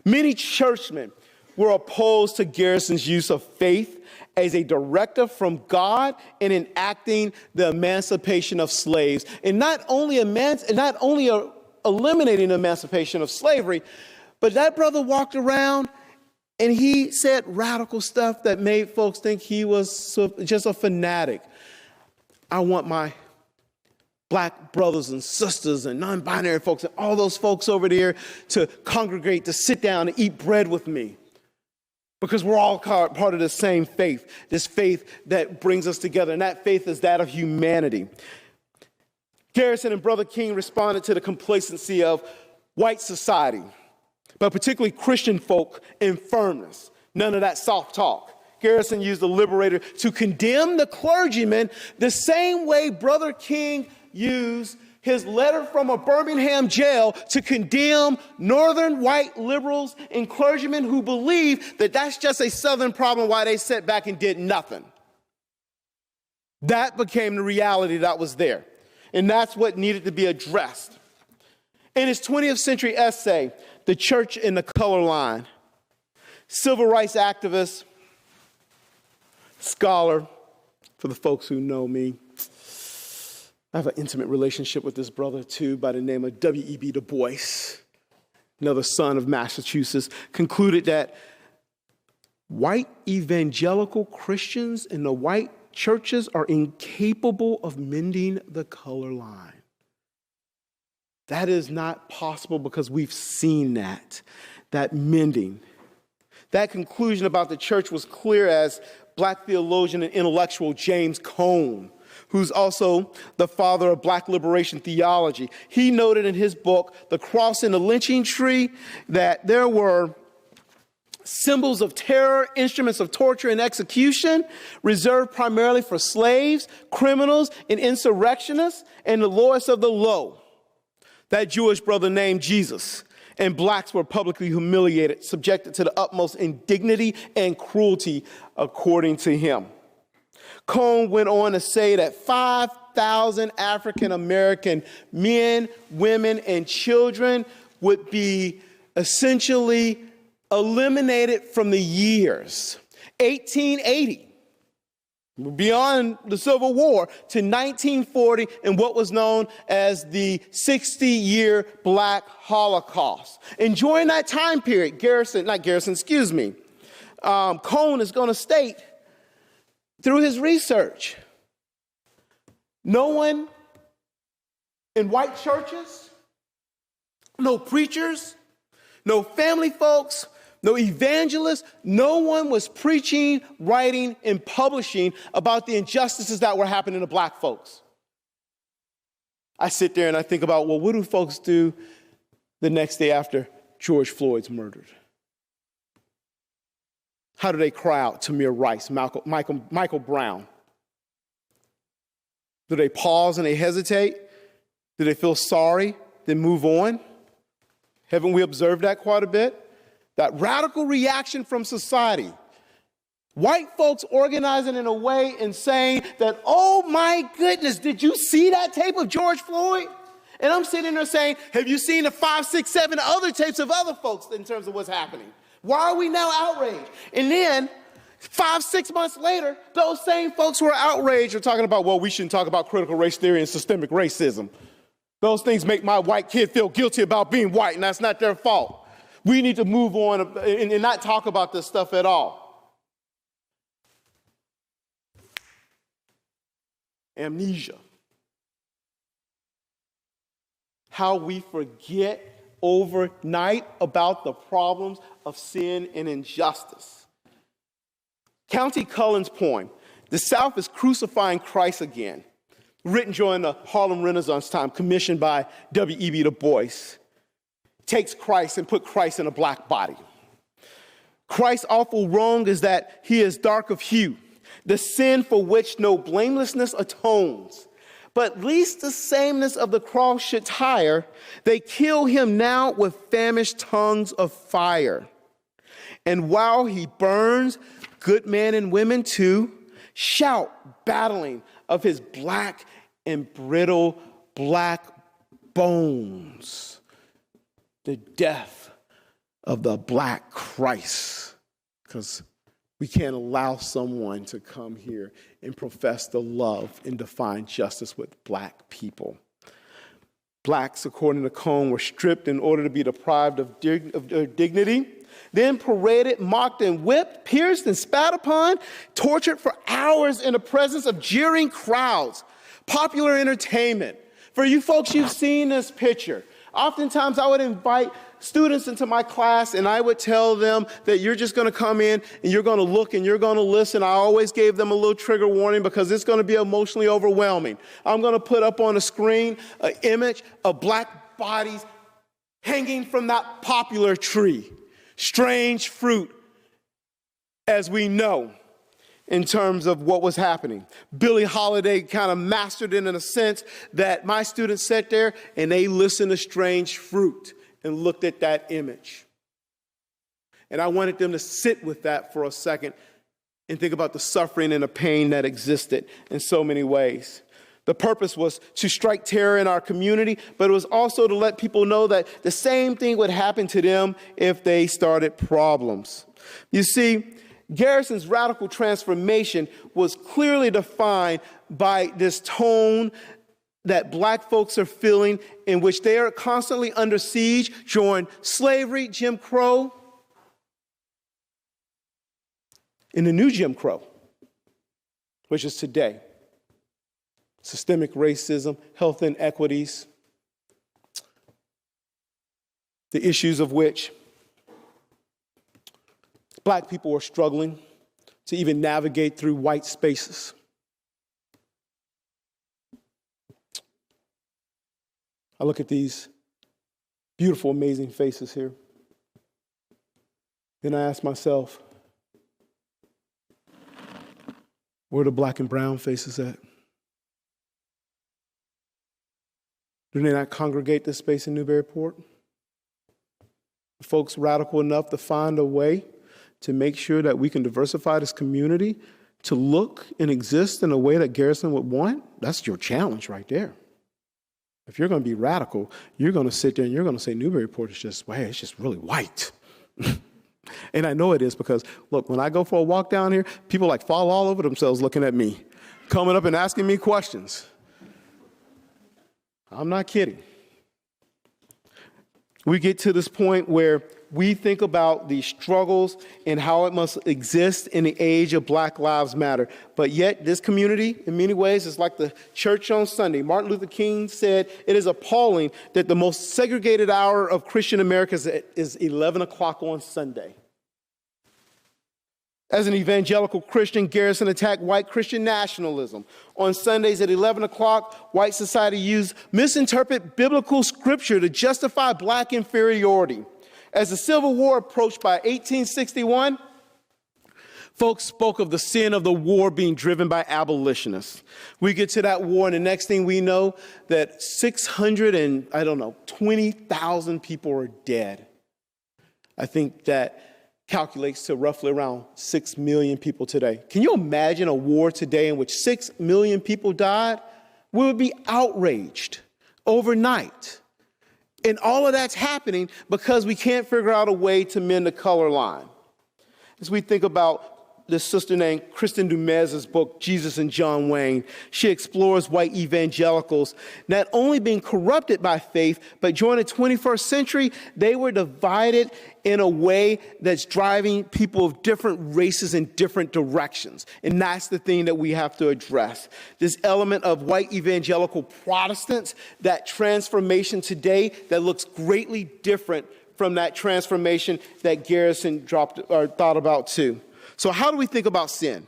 Many churchmen were opposed to Garrison's use of faith as a directive from God in enacting the emancipation of slaves. And not only eliminating the emancipation of slavery, but that brother walked around and he said radical stuff that made folks think he was just a fanatic. I want my black brothers and sisters and non-binary folks and all those folks over there to congregate, to sit down and eat bread with me. Because we're all part of the same faith, this faith that brings us together, and that faith is that of humanity. Garrison and Brother King responded to the complacency of white society, but particularly Christian folk in firmness. None of that soft talk. Garrison used the Liberator to condemn the clergymen the same way Brother King used his letter from a Birmingham jail to condemn northern white liberals and clergymen who believe that that's just a southern problem while they sat back and did nothing. That became the reality that was there. And that's what needed to be addressed. In his 20th century essay, The Church in the Color Line, civil rights activist, scholar, for the folks who know me, I have an intimate relationship with this brother too by the name of W.E.B. Du Bois, another son of Massachusetts, concluded that white evangelical Christians in the white churches are incapable of mending the color line. That is not possible because we've seen that mending. That conclusion about the church was clear as black theologian and intellectual James Cone, who's also the father of black liberation theology. He noted in his book, The Cross and the Lynching Tree, that there were symbols of terror, instruments of torture and execution, reserved primarily for slaves, criminals, and insurrectionists, and the lowest of the low. That Jewish brother named Jesus. And blacks were publicly humiliated, subjected to the utmost indignity and cruelty, according to him. Cone went on to say that 5,000 African American men, women, and children would be essentially eliminated from the years 1880, beyond the Civil War, to 1940 and what was known as the 60-year Black Holocaust. And during that time period, Cone is going to state through his research No one in white churches, no preachers, no family folks, no evangelists, no one was preaching, writing, and publishing about the injustices that were happening to black folks. I sit there and I think about, well, what do folks do the next day after George Floyd's murdered? How do they cry out Tamir Rice, Michael Brown? Do they pause and they hesitate? Do they feel sorry, then move on? Haven't we observed that quite a bit? That radical reaction from society. White folks organizing in a way and saying that, oh my goodness, did you see that tape of George Floyd? And I'm sitting there saying, have you seen the 5, 6, 7 other tapes of other folks in terms of what's happening? Why are we now outraged? And then 5, 6 months later, those same folks who are outraged are talking about, well, we shouldn't talk about critical race theory and systemic racism. Those things make my white kid feel guilty about being white, and that's not their fault. We need to move on and not talk about this stuff at all. Amnesia. How we forget overnight about the problems of sin and injustice. County Cullen's poem, "The South is Crucifying Christ Again," written during the Harlem Renaissance time, commissioned by W.E.B. Du Bois, takes Christ and put Christ in a black body. Christ's awful wrong is that he is dark of hue, the sin for which no blamelessness atones. But lest the sameness of the cross should tire, they kill him now with famished tongues of fire. And while he burns, good men and women too shout, battling of his black and brittle black bones. The death of the black Christ. Because we can't allow someone to come here and profess the love and define justice with black people. Blacks, according to Cone, were stripped in order to be deprived of their dignity, then paraded, mocked, and whipped, pierced and spat upon, tortured for hours in the presence of jeering crowds. Popular entertainment. For you folks, you've seen this picture. Oftentimes, I would invite students into my class, and I would tell them that you're just going to come in, and you're going to look, and you're going to listen. I always gave them a little trigger warning because it's going to be emotionally overwhelming. I'm going to put up on a screen an image of black bodies hanging from that poplar tree. Strange fruit, as we know, in terms of what was happening. Billie Holiday kind of mastered it in a sense that my students sat there and they listened to Strange Fruit and looked at that image. And I wanted them to sit with that for a second and think about the suffering and the pain that existed in so many ways. The purpose was to strike terror in our community, but it was also to let people know that the same thing would happen to them if they started problems. You see, Garrison's radical transformation was clearly defined by this tone that black folks are feeling, in which they are constantly under siege during slavery, Jim Crow, and the new Jim Crow, which is today. Systemic racism, health inequities, the issues of which black people are struggling to even navigate through white spaces. I look at these beautiful, amazing faces here. Then I ask myself, where are the black and brown faces at? Do they not congregate this space in Newburyport? Are folks radical enough to find a way to make sure that we can diversify this community to look and exist in a way that Garrison would want? That's your challenge right there. If you're going to be radical, you're going to sit there and you're going to say Newburyport is just, well, it's just really white. And I know it is because, look, when I go for a walk down here, people like fall all over themselves looking at me, coming up and asking me questions. I'm not kidding. We get to this point where we think about these struggles and how it must exist in the age of Black Lives Matter. But yet this community, in many ways, is like the church on Sunday. Martin Luther King said, it is appalling that the most segregated hour of Christian America is 11 o'clock on Sunday. As an evangelical Christian, Garrison attacked white Christian nationalism. On Sundays at 11 o'clock, white society misinterpret biblical scripture to justify black inferiority. As the Civil War approached by 1861, folks spoke of the sin of the war being driven by abolitionists. We get to that war, and the next thing we know, that 20,000 people are dead. I think that calculates to roughly around 6 million people today. Can you imagine a war today in which 6 million people died? We would be outraged overnight. And all of that's happening because we can't figure out a way to mend the color line. As we think about this sister named Kristen Dumez's book, Jesus and John Wayne, she explores white evangelicals not only being corrupted by faith, but during the 21st century, they were divided in a way that's driving people of different races in different directions. And that's the thing that we have to address. This element of white evangelical Protestants, that transformation today that looks greatly different from that transformation that Garrison thought about too. So how do we think about sin?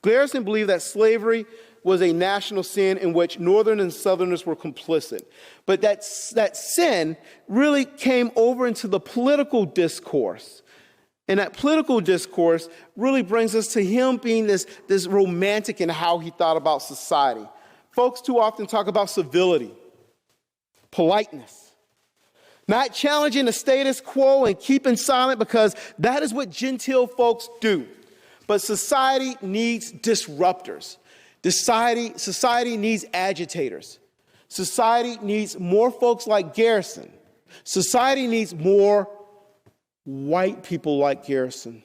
Garrison believed that slavery was a national sin in which Northern and Southerners were complicit. But that sin really came over into the political discourse. And that political discourse really brings us to him being this romantic in how he thought about society. Folks too often talk about civility, politeness, not challenging the status quo and keeping silent because that is what genteel folks do. But society needs disruptors. Society needs agitators. Society needs more folks like Garrison. Society needs more white people like Garrison.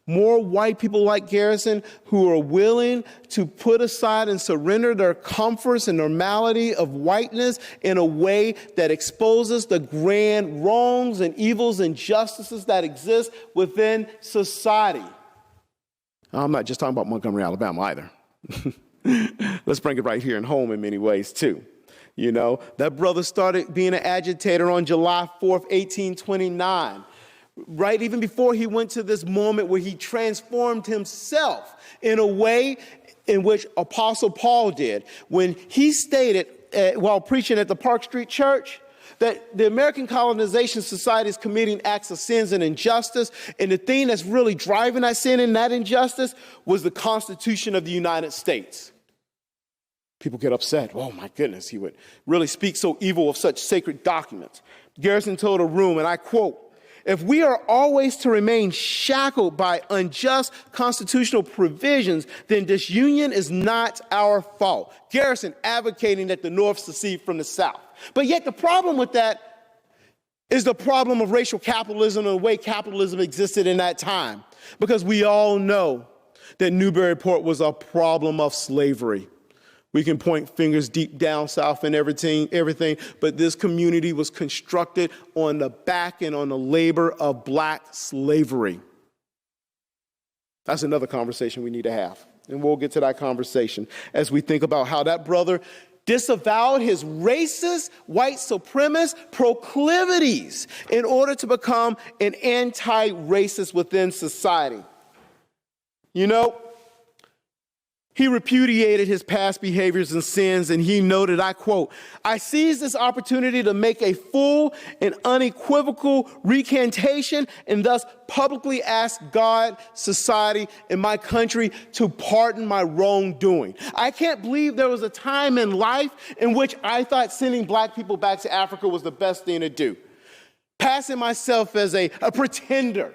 More white people like Garrison who are willing to put aside and surrender their comforts and normality of whiteness in a way that exposes the grand wrongs and evils and injustices that exist within society. I'm not just talking about Montgomery, Alabama either. Let's bring it right here and home in many ways too. You know, that brother started being an agitator on July 4th, 1829. Right, even before he went to this moment where he transformed himself in a way in which Apostle Paul did. When he stated, while preaching at the Park Street Church, that the American Colonization Society is committing acts of sins and injustice, and the thing that's really driving that sin and that injustice was the Constitution of the United States. People get upset. Oh, my goodness, he would really speak so evil of such sacred documents. Garrison told a room, and I quote, "If we are always to remain shackled by unjust constitutional provisions, then disunion is not our fault." Garrison advocating that the North secede from the South. But yet the problem with that is the problem of racial capitalism and the way capitalism existed in that time. Because we all know that Newburyport was a problem of slavery. We can point fingers deep down south and everything, but this community was constructed on the back and on the labor of black slavery. That's another conversation we need to have, and we'll get to that conversation as we think about how that brother disavowed his racist, white supremacist proclivities in order to become an anti-racist within society. You know, he repudiated his past behaviors and sins, and he noted, I quote, "I seized this opportunity to make a full and unequivocal recantation and thus publicly ask God, society, and my country to pardon my wrongdoing. I can't believe there was a time in life in which I thought sending black people back to Africa was the best thing to do. Passing myself as a pretender.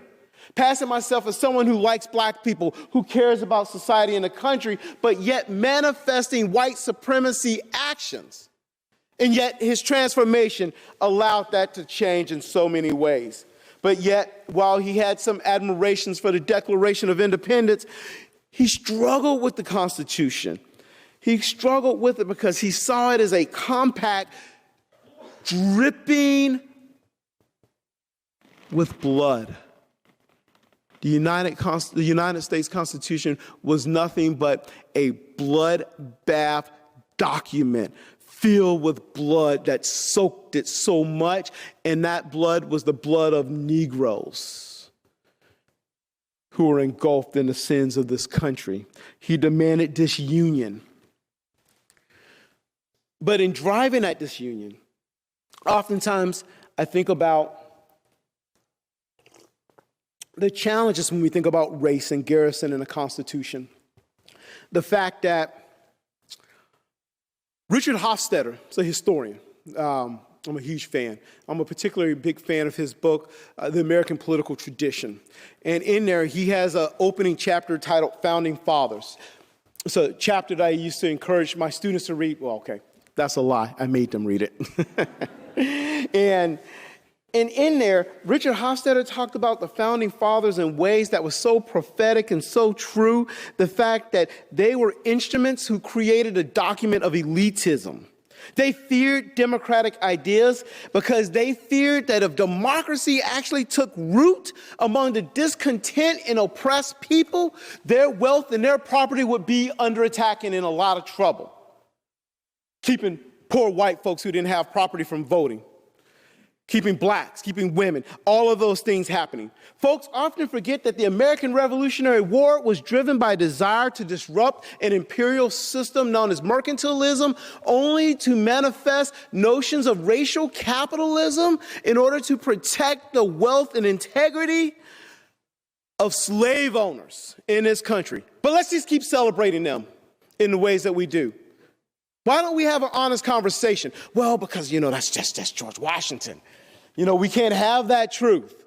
Passing myself as someone who likes black people, who cares about society and the country, but yet manifesting white supremacy actions. And yet his transformation allowed that to change in so many ways. But yet, while he had some admirations for the Declaration of Independence, he struggled with the Constitution. He struggled with it because he saw it as a compact, dripping with blood. The United States Constitution was nothing but a bloodbath document filled with blood that soaked it so much, and that blood was the blood of Negroes who were engulfed in the sins of this country. He demanded disunion. But in driving at disunion, oftentimes I think about the challenges when we think about race and Garrison and the Constitution. The fact that Richard Hofstadter is a historian. I'm a huge fan. I'm a particularly big fan of his book, The American Political Tradition. And in there, he has an opening chapter titled Founding Fathers. It's a chapter that I used to encourage my students to read. Well, okay, that's a lie. I made them read it. And in there, Richard Hofstadter talked about the Founding Fathers in ways that was so prophetic and so true. The fact that they were instruments who created a document of elitism. They feared democratic ideas because they feared that if democracy actually took root among the discontent and oppressed people, their wealth and their property would be under attack and in a lot of trouble. Keeping poor white folks who didn't have property from voting. Keeping blacks, keeping women, all of those things happening. Folks often forget that the American Revolutionary War was driven by a desire to disrupt an imperial system known as mercantilism, only to manifest notions of racial capitalism in order to protect the wealth and integrity of slave owners in this country. But let's just keep celebrating them in the ways that we do. Why don't we have an honest conversation? Well, because, that's George Washington. We can't have that truth.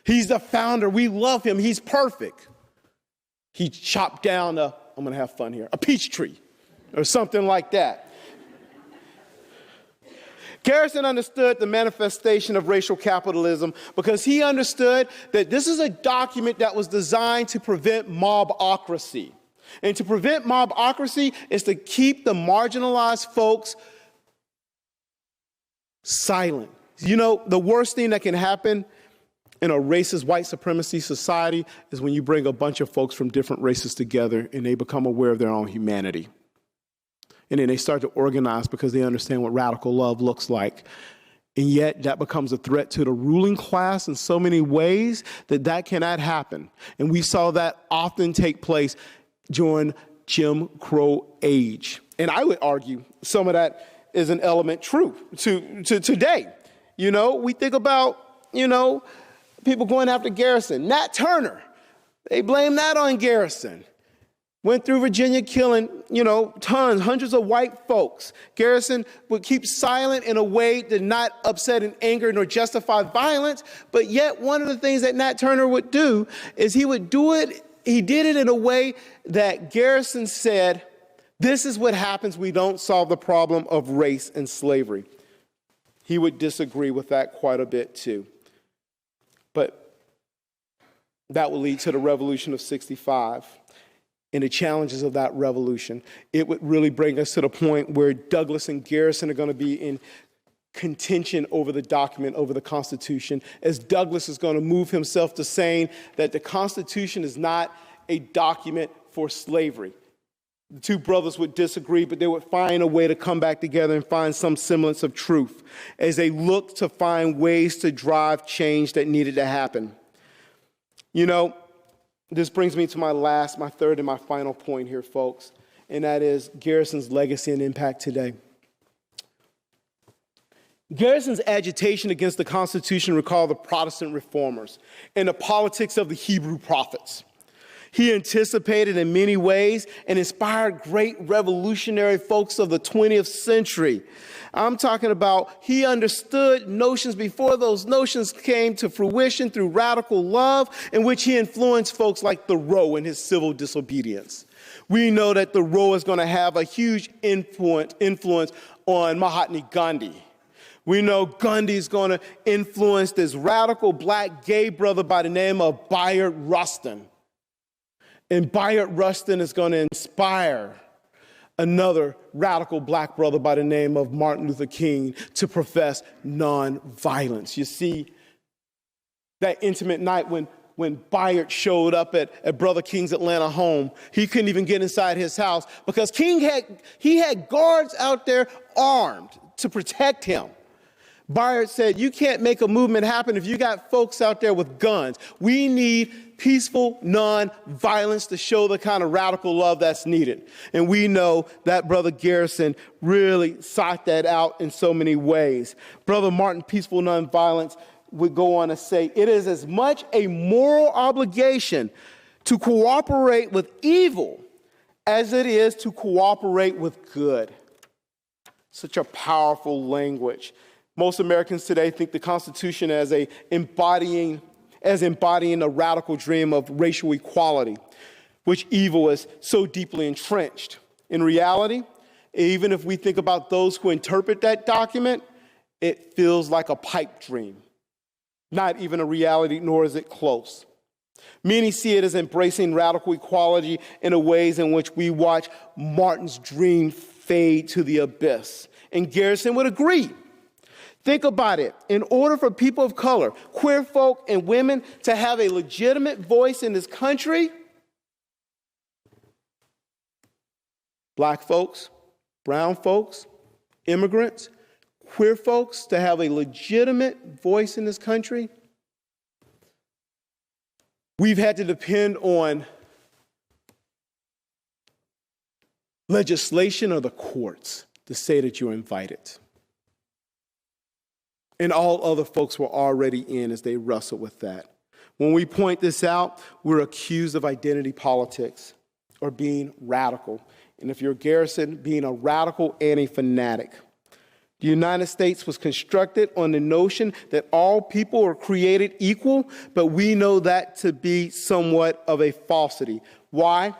He's the founder. We love him. He's perfect. He chopped down I'm going to have fun here, a peach tree or something like that. Garrison understood the manifestation of racial capitalism because he understood that this is a document that was designed to prevent mobocracy. And to prevent mobocracy is to keep the marginalized folks silent. The worst thing that can happen in a racist white supremacy society is when you bring a bunch of folks from different races together and they become aware of their own humanity. And then they start to organize because they understand what radical love looks like. And yet that becomes a threat to the ruling class in so many ways that cannot happen. And we saw that often take place during Jim Crow age. And I would argue some of that is an element true to today. We think about, people going after Garrison. Nat Turner, they blame that on Garrison. Went through Virginia killing, hundreds of white folks. Garrison would keep silent in a way that not upset and anger nor justify violence. But yet one of the things that Nat Turner would do is he did it in a way that Garrison said, this is what happens when we don't solve the problem of race and slavery. He would disagree with that quite a bit too. But that will lead to the Revolution of 65 and the challenges of that revolution. It would really bring us to the point where Douglass and Garrison are going to be in contention over the document, over the Constitution, as Douglass is going to move himself to saying that the Constitution is not a document for slavery. The two brothers would disagree, but they would find a way to come back together and find some semblance of truth as they looked to find ways to drive change that needed to happen. This brings me to my third and my final point here, folks, and that is Garrison's legacy and impact today. Garrison's agitation against the Constitution recalled the Protestant reformers and the politics of the Hebrew prophets. He anticipated in many ways and inspired great revolutionary folks of the 20th century. I'm talking about he understood notions before those notions came to fruition through radical love, in which he influenced folks like Thoreau in his civil disobedience. We know that Thoreau is going to have a huge influence on Mahatma Gandhi. We know Gandhi is going to influence this radical black gay brother by the name of Bayard Rustin. And Bayard Rustin is going to inspire another radical black brother by the name of Martin Luther King to profess nonviolence. You see, That intimate night when Bayard showed up at Brother King's Atlanta home. He couldn't even get inside his house because King had guards out there armed to protect him. Bayard said, you can't make a movement happen if you got folks out there with guns. We need peaceful non-violence to show the kind of radical love that's needed. And we know that Brother Garrison really sought that out in so many ways. Brother Martin, peaceful non-violence, would go on to say, it is as much a moral obligation to cooperate with evil as it is to cooperate with good. Such a powerful language. Most Americans today think the Constitution as embodying a radical dream of racial equality, which evil is so deeply entrenched. In reality, even if we think about those who interpret that document, it feels like a pipe dream. Not even a reality, nor is it close. Many see it as embracing radical equality in the ways in which we watch Martin's dream fade to the abyss. And Garrison would agree. Think about it. In order for people of color, queer folk, and women to have a legitimate voice in this country, black folks, brown folks, immigrants, queer folks to have a legitimate voice in this country, we've had to depend on legislation or the courts to say that you're invited. And all other folks were already in as they wrestled with that. When we point this out, we're accused of identity politics or being radical. And if you're Garrison, being a radical and a fanatic. The United States was constructed on the notion that all people are created equal, but we know that to be somewhat of a falsity. Why?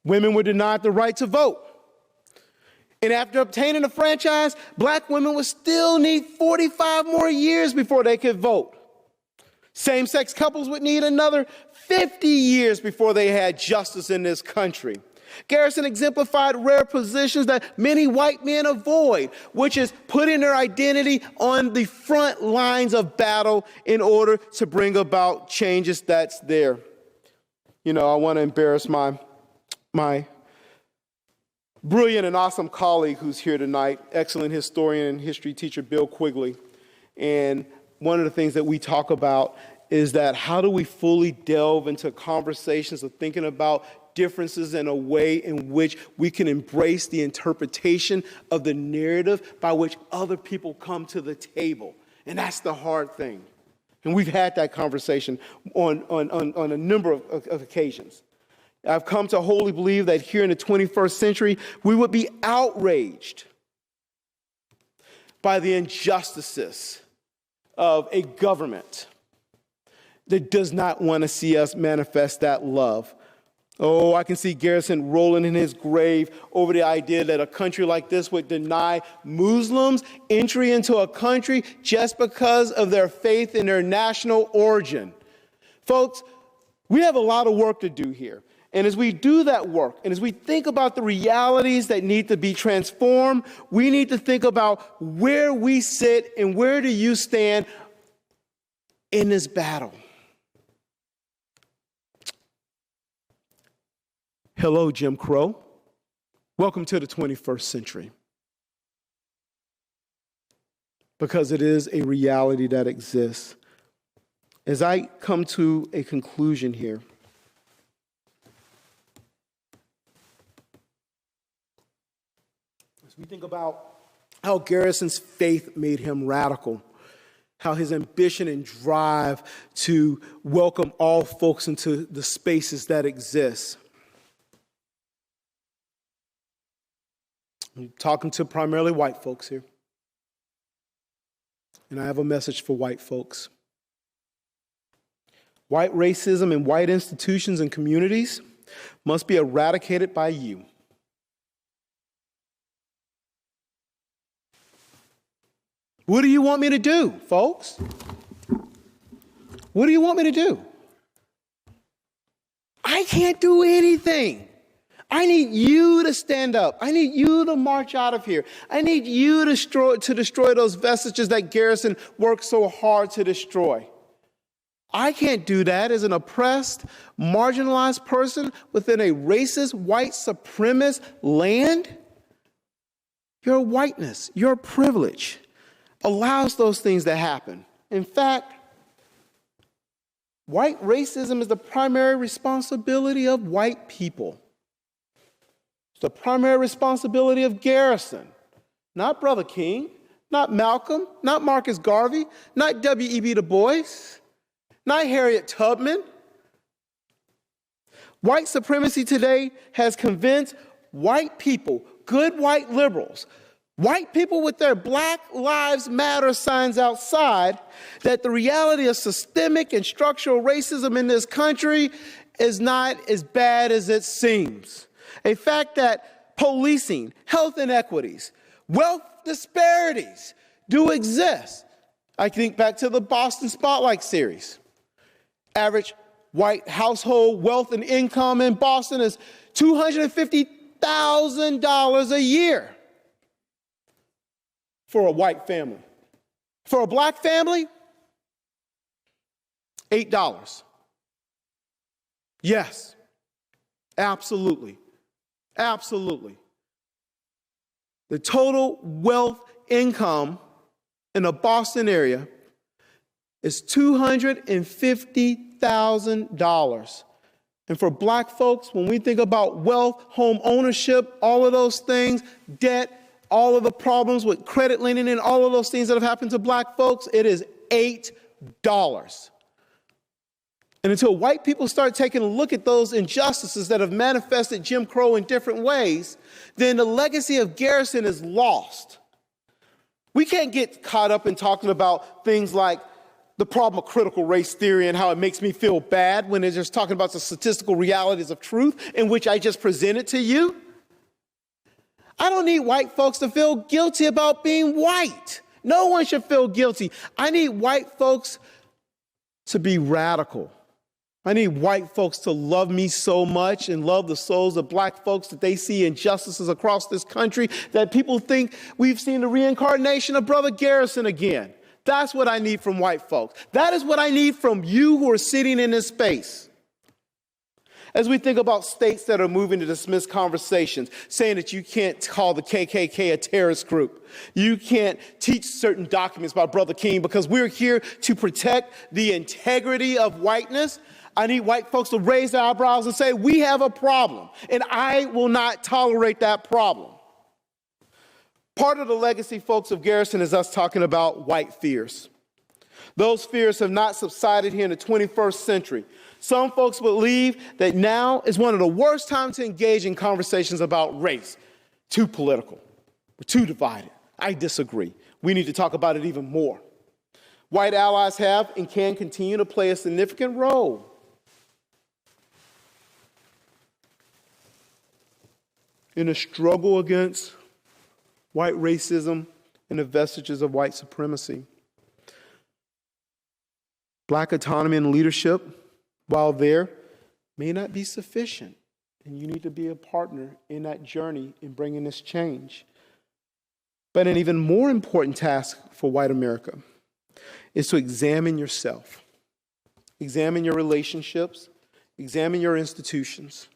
Women were denied the right to vote. And after obtaining a franchise, black women would still need 45 more years before they could vote. Same-sex couples would need another 50 years before they had justice in this country. Garrison exemplified rare positions that many white men avoid, which is putting their identity on the front lines of battle in order to bring about changes that's there. You know, I want to embarrass my brilliant and awesome colleague who's here tonight, excellent historian and history teacher Bill Quigley. And one of the things that we talk about is that how do we fully delve into conversations of thinking about differences in a way in which we can embrace the interpretation of the narrative by which other people come to the table. And that's the hard thing. And we've had that conversation on a number of occasions. I've come to wholly believe that here in the 21st century, we would be outraged by the injustices of a government that does not want to see us manifest that love. Oh, I can see Garrison rolling in his grave over the idea that a country like this would deny Muslims entry into a country just because of their faith in their national origin. Folks, we have a lot of work to do here. And as we do that work, and as we think about the realities that need to be transformed, we need to think about where we sit and where do you stand in this battle. Hello, Jim Crow. Welcome to the 21st century. Because it is a reality that exists. As I come to a conclusion here, we think about how Garrison's faith made him radical, how his ambition and drive to welcome all folks into the spaces that exist. I'm talking to primarily white folks here. And I have a message for white folks. White racism in white institutions and communities must be eradicated by you. What do you want me to do, folks? What do you want me to do? I can't do anything. I need you to stand up. I need you to march out of here. I need you to destroy those vestiges that Garrison worked so hard to destroy. I can't do that as an oppressed, marginalized person within a racist, white supremacist land. Your whiteness, your privilege allows those things to happen. In fact, white racism is the primary responsibility of white people. It's the primary responsibility of Garrison, not Brother King, not Malcolm, not Marcus Garvey, not W.E.B. Du Bois, not Harriet Tubman. White supremacy today has convinced white people, good white liberals, white people with their Black Lives Matter signs outside, that the reality of systemic and structural racism in this country is not as bad as it seems. A fact that policing, health inequities, wealth disparities do exist. I think back to the Boston Spotlight series. Average white household wealth and income in Boston is $250,000 a year for a white family. For a black family, $8. Yes, absolutely. Absolutely. The total wealth income in the Boston area is $250,000. And for black folks, when we think about wealth, home ownership, all of those things, debt, all of the problems with credit lending and all of those things that have happened to black folks, it is $8. And until white people start taking a look at those injustices that have manifested Jim Crow in different ways, then the legacy of Garrison is lost. We can't get caught up in talking about things like the problem of critical race theory and how it makes me feel bad when they're just talking about the statistical realities of truth in which I just presented to you. I don't need white folks to feel guilty about being white. No one should feel guilty. I need white folks to be radical. I need white folks to love me so much and love the souls of black folks that they see injustices across this country that people think we've seen the reincarnation of Brother Garrison again. That's what I need from white folks. That is what I need from you who are sitting in this space. As we think about states that are moving to dismiss conversations, saying that you can't call the KKK a terrorist group, you can't teach certain documents by Brother King because we're here to protect the integrity of whiteness, I need white folks to raise their eyebrows and say, we have a problem, and I will not tolerate that problem. Part of the legacy, folks, of Garrison is us talking about white fears. Those fears have not subsided here in the 21st century. Some folks believe that now is one of the worst times to engage in conversations about race. Too political. We're too divided. I disagree. We need to talk about it even more. White allies have and can continue to play a significant role. In a struggle against white racism and the vestiges of white supremacy. Black autonomy and leadership, while there, may not be sufficient. And you need to be a partner in that journey in bringing this change. But an even more important task for white America is to examine yourself. Examine your relationships. Examine your institutions.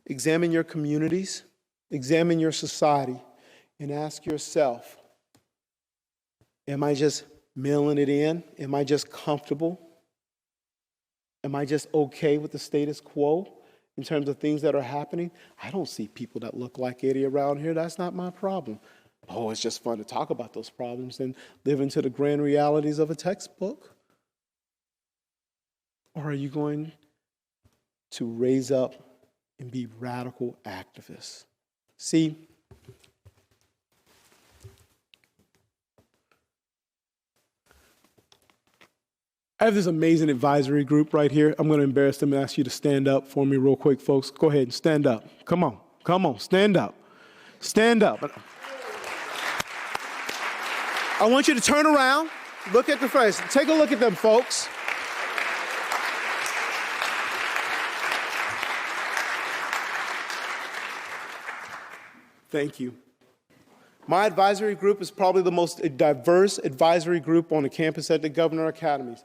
Examine your communities. Examine your society. And ask yourself, am I just mailing it in? Am I just comfortable? Am I just okay with the status quo in terms of things that are happening? I don't see people that look like Eddie around here. That's not my problem. Oh, it's just fun to talk about those problems and live into the grand realities of a textbook. Or are you going to raise up and be radical activists? See, I have this amazing advisory group right here. I'm going to embarrass them and ask you to stand up for me real quick, folks. Go ahead and stand up. Come on, stand up. Stand up. I want you to turn around, look at the face. Take a look at them, folks. Thank you. My advisory group is probably the most diverse advisory group on the campus at the Governor Academies.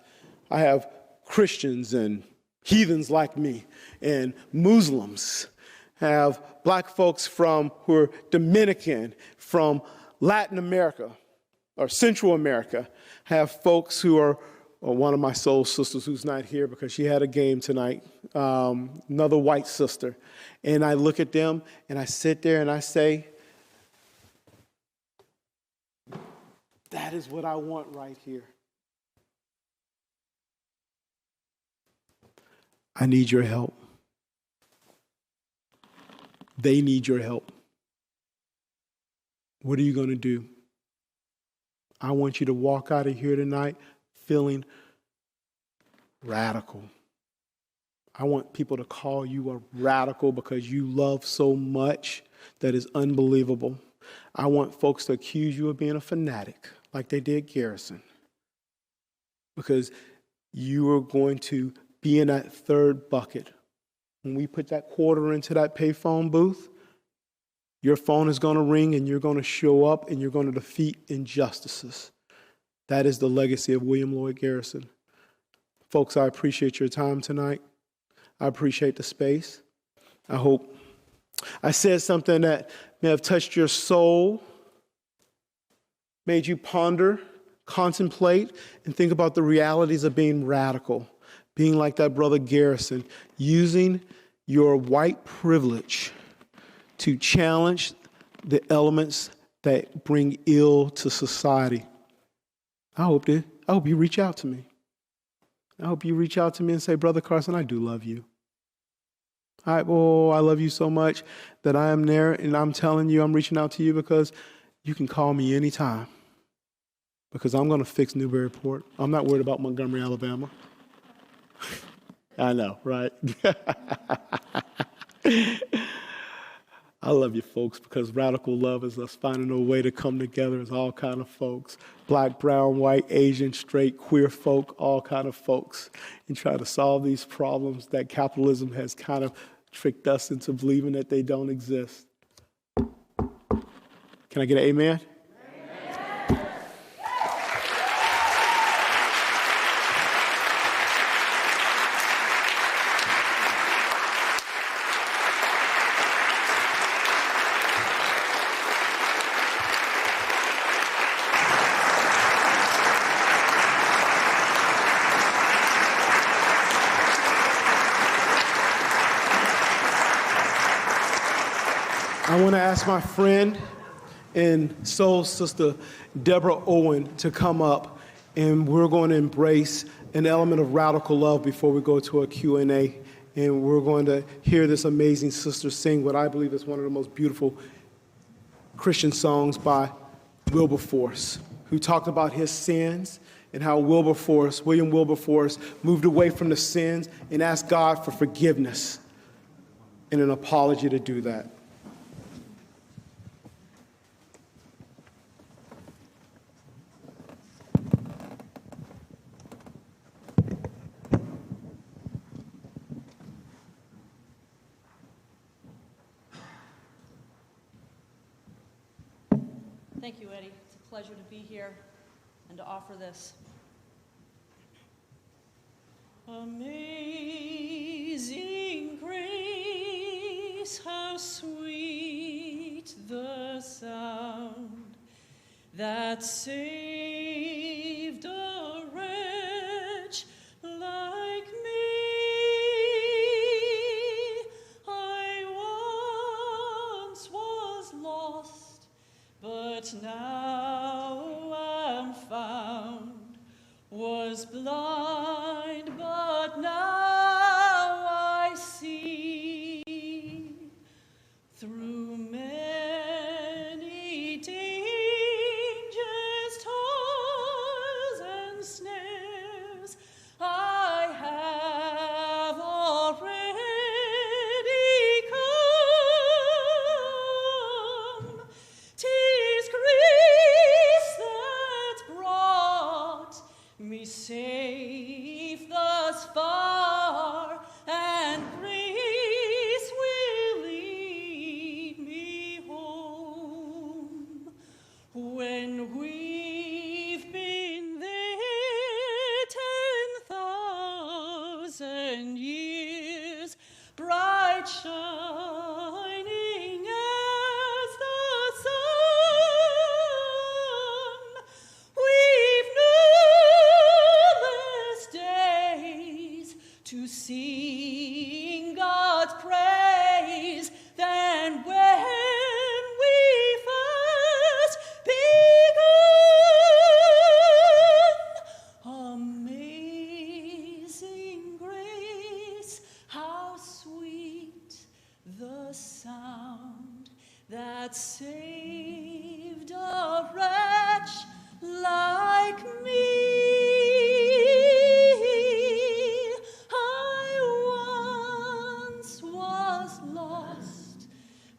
I have Christians and heathens like me and Muslims, have black folks who are Dominican, from Latin America or Central America, have folks who are, one of my soul sisters who's not here because she had a game tonight, another white sister. And I look at them and I sit there and I say, that is what I want right here. I need your help. They need your help. What are you going to do? I want you to walk out of here tonight feeling radical. I want people to call you a radical because you love so much that is unbelievable. I want folks to accuse you of being a fanatic like they did Garrison, because you are going to be in that third bucket. When we put that quarter into that payphone booth, your phone is going to ring and you're going to show up and you're going to defeat injustices. That is the legacy of William Lloyd Garrison. Folks, I appreciate your time tonight. I appreciate the space. I hope I said something that may have touched your soul, made you ponder, contemplate, and think about the realities of being radical, being like that brother Garrison, using your white privilege to challenge the elements that bring ill to society. I hope you reach out to me. I hope you reach out to me and say, Brother Carson, I do love you. I love you so much that I am there, and I'm telling you, I'm reaching out to you because you can call me anytime, because I'm going to fix Newburyport. I'm not worried about Montgomery, Alabama. I know, right? I love you folks, because radical love is us finding a way to come together as all kind of folks. Black, brown, white, Asian, straight, queer folk, all kind of folks, and try to solve these problems that capitalism has kind of tricked us into believing that they don't exist. Can I get an amen? I want to ask my friend and soul sister Deborah Owen to come up, and we're going to embrace an element of radical love before we go to a Q&A, and we're going to hear this amazing sister sing what I believe is one of the most beautiful Christian songs by Wilberforce, who talked about his sins and how William Wilberforce, moved away from the sins and asked God for forgiveness and an apology to do that. Thank you, Eddie. It's a pleasure to be here and to offer this. Amazing grace, how sweet the sound that saved a wretch like me. I once was lost, but now I'm found, was blind, but now I see. Through many dangers, toils, and snares, I have already come. 'Tis grace that's brought me safe thus far, and grace will lead me home. When we've been there 10,000 10 years, bright shining as the sun. We've numberless days to sing God's praise than when we first begun. Amazing grace, how sweet the sound that saved a wretch like me. I once was lost,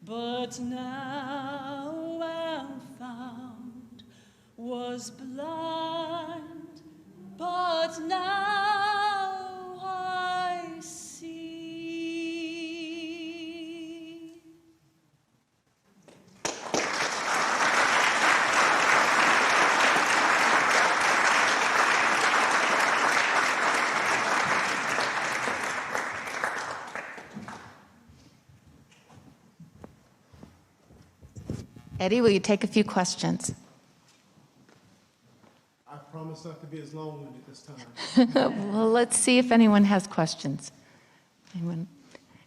but now am found, was blind, but now I see. Eddie, will you take a few questions? I promise not to be as long-winded this time. Well, let's see if anyone has questions. Anyone?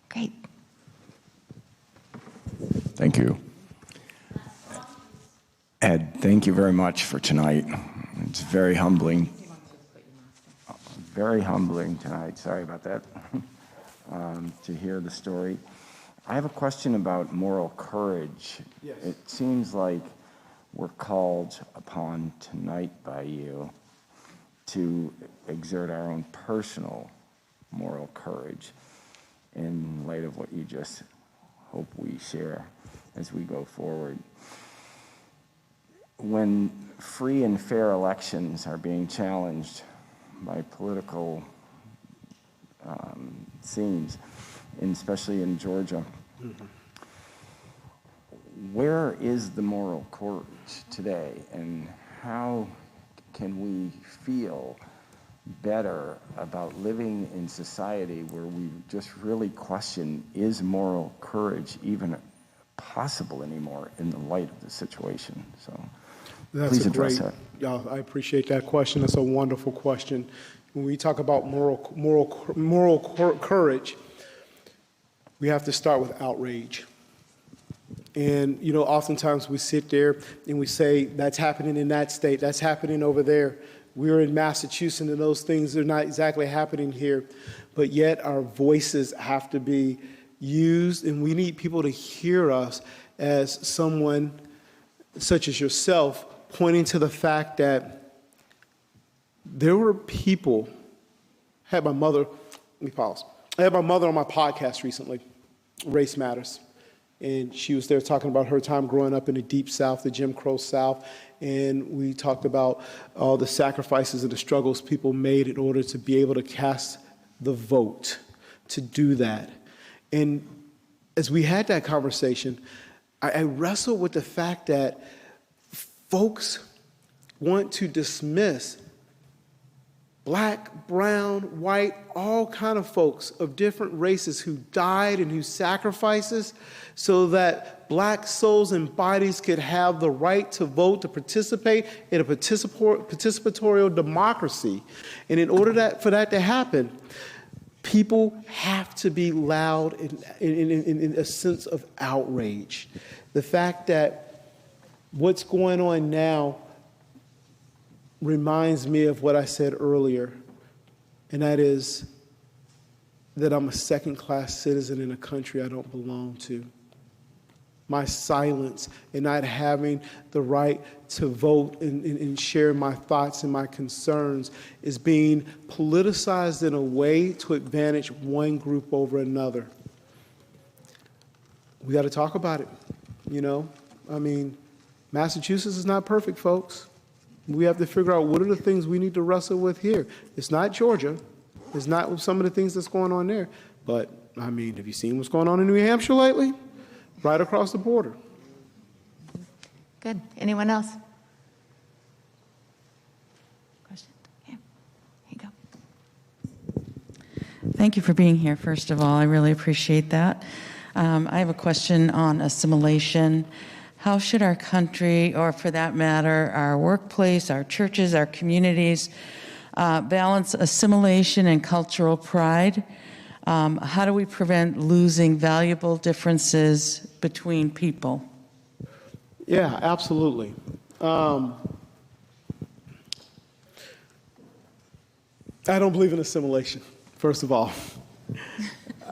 Great. Thank you. Ed, thank you very much for tonight. It's very humbling. Very humbling tonight. Sorry about that. To hear the story. I have a question about moral courage. Yes. It seems like we're called upon tonight by you to exert our own personal moral courage in light of what you just hope we share as we go forward. When free and fair elections are being challenged by political scenes, and especially in Georgia, where is the moral courage today, and how can we feel better about living in society where we just really question, is moral courage even possible anymore in the light of the situation? So please address that. Yeah, I appreciate that question. That's a wonderful question. When we talk about moral courage, we have to start with outrage. And, you know, oftentimes we sit there and we say, that's happening in that state, that's happening over there. We're in Massachusetts and those things are not exactly happening here. But yet our voices have to be used, and we need people to hear us as someone such as yourself pointing to the fact that there were people. I had my mother on my podcast recently, Race Matters. And she was there talking about her time growing up in the Deep South, the Jim Crow South. And we talked about all the sacrifices and the struggles people made in order to be able to cast the vote, to do that. And as we had that conversation, I wrestled with the fact that folks want to dismiss black, brown, white, all kind of folks of different races who died and who sacrifices so that black souls and bodies could have the right to vote, to participate in a participatory democracy. And in order for that to happen, people have to be loud in a sense of outrage. The fact that what's going on now reminds me of what I said earlier, and that is that I'm a second-class citizen in a country I don't belong to. My silence and not having the right to vote and share my thoughts and my concerns is being politicized in a way to advantage one group over another. We got to talk about it, you know? I mean, Massachusetts is not perfect, folks. We have to figure out what are the things we need to wrestle with here. It's not Georgia. It's not some of the things that's going on there. But, I mean, have you seen what's going on in New Hampshire lately? Right across the border. Good. Anyone else? Question? Yeah. Here you go. Thank you for being here, first of all. I really appreciate that. I have a question on assimilation. How should our country, or for that matter, our workplace, our churches, our communities, balance assimilation and cultural pride? How do we prevent losing valuable differences between people? Yeah, absolutely. I don't believe in assimilation, first of all.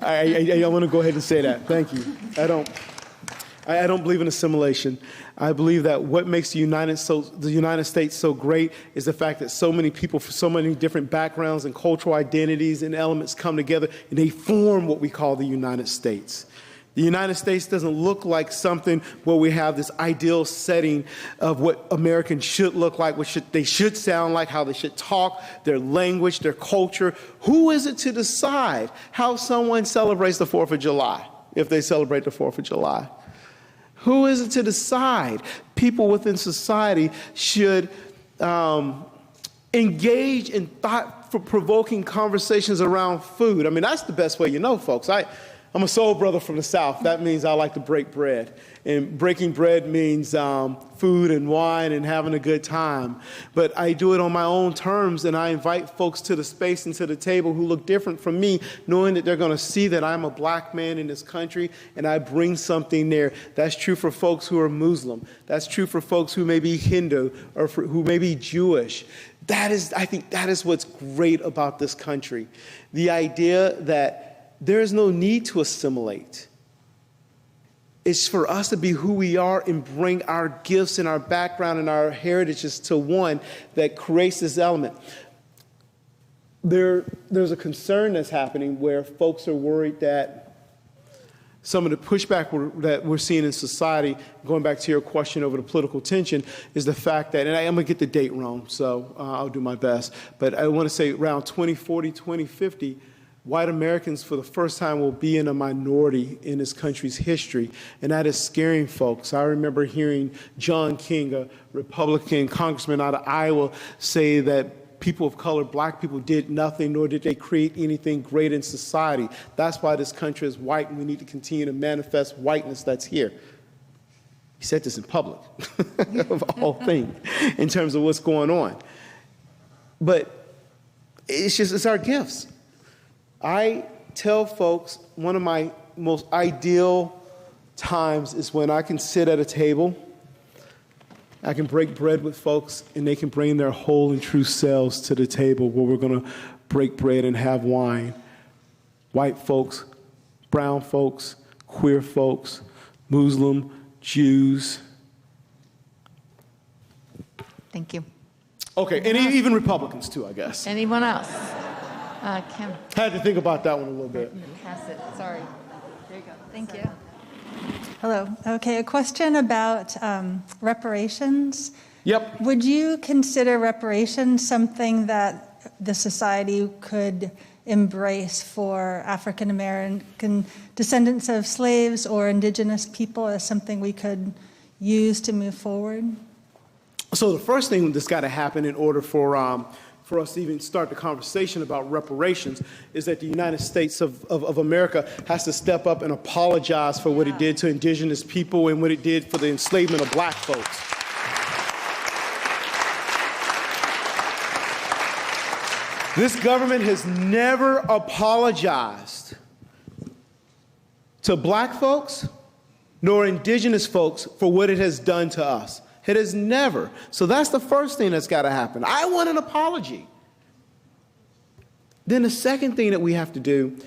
I want to go ahead and say that. Thank you. I don't believe in assimilation. I believe that what makes the United States so great is the fact that so many people from so many different backgrounds and cultural identities and elements come together and they form what we call the United States. The United States doesn't look like something where we have this ideal setting of what Americans should look like, they should sound like, how they should talk, their language, their culture. Who is it to decide how someone celebrates the 4th of July, if they celebrate the 4th of July? Who is it to decide? People within society should engage in thought-provoking conversations around food. I mean, that's the best way you know, folks. I'm a soul brother from the South. That means I like to break bread. And breaking bread means food and wine and having a good time. But I do it on my own terms, and I invite folks to the space and to the table who look different from me, knowing that they're going to see that I'm a black man in this country, and I bring something there. That's true for folks who are Muslim. That's true for folks who may be Hindu or who may be Jewish. I think that is what's great about this country. The idea that there is no need to assimilate. It's for us to be who we are and bring our gifts and our background and our heritages to one that creates this element. There's a concern that's happening where folks are worried that some of the pushback that we're seeing in society, going back to your question over the political tension, is the fact that, and I'm going to get the date wrong, so I'll do my best, but I want to say around 2040, 2050, white Americans for the first time will be in a minority in this country's history, and that is scaring folks. I remember hearing John King, a Republican congressman out of Iowa, say that people of color, black people, did nothing, nor did they create anything great in society. That's why this country is white, and we need to continue to manifest whiteness that's here. He said this in public, of all things, in terms of what's going on. But it's our gifts. I tell folks one of my most ideal times is when I can sit at a table, I can break bread with folks, and they can bring their whole and true selves to the table where we're going to break bread and have wine. White folks, brown folks, queer folks, Muslim, Jews. Thank you. Okay, and even Republicans too, I guess. Anyone else? Kim. Had to think about that one a little bit. Pass it. Sorry. There you go. Thank you. Hello. Okay, a question about reparations. Yep. Would you consider reparations something that the society could embrace for African American descendants of slaves or indigenous people as something we could use to move forward? So the first thing that's got to happen in order for us to even start the conversation about reparations is that the United States of America has to step up and apologize for what it did to indigenous people and what it did for the enslavement of black folks. This government has never apologized to black folks nor indigenous folks for what it has done to us. It has never. So that's the first thing that's got to happen. I want an apology. Then the second thing that we have to do,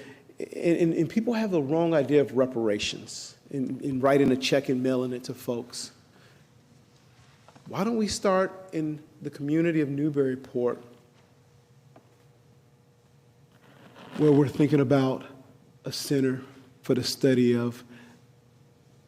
and people have the wrong idea of reparations in writing a check and mailing it to folks. Why don't we start in the community of Newburyport, where we're thinking about a center for the study of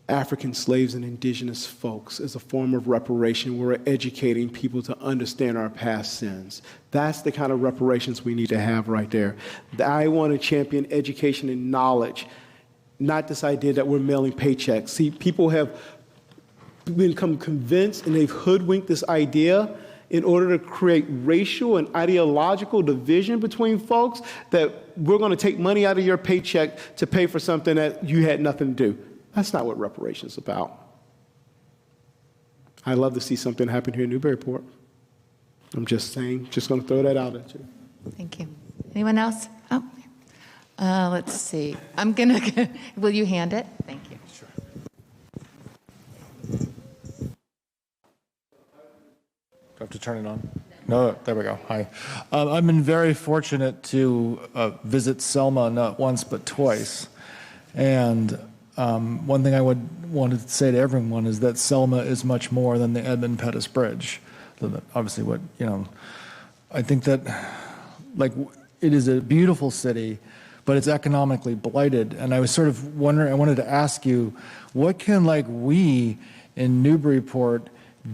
African slaves and indigenous folks as a form of reparation. We're educating people to understand our past sins. That's the kind of reparations we need to have right there. I want to champion education and knowledge, not this idea that we're mailing paychecks. See, people have become convinced and they've hoodwinked this idea, in order to create racial and ideological division between folks, that we're going to take money out of your paycheck to pay for something that you had nothing to do. That's not what reparations is about. I'd love to see something happen here in Newburyport. I'm just saying, just going to throw that out at you. Thank you. Anyone else? Oh, let's see. I'm going to, will you hand it? Thank you. Sure. Do I have to turn it on? No, there we go. Hi. I've been very fortunate to visit Selma not once but twice. And one thing I wanted to say to everyone is that Selma is much more than the Edmund Pettus Bridge. Obviously, I think that, like, it is a beautiful city, but it's economically blighted. And I was sort of wondering, I wanted to ask you, what can, like, we in Newburyport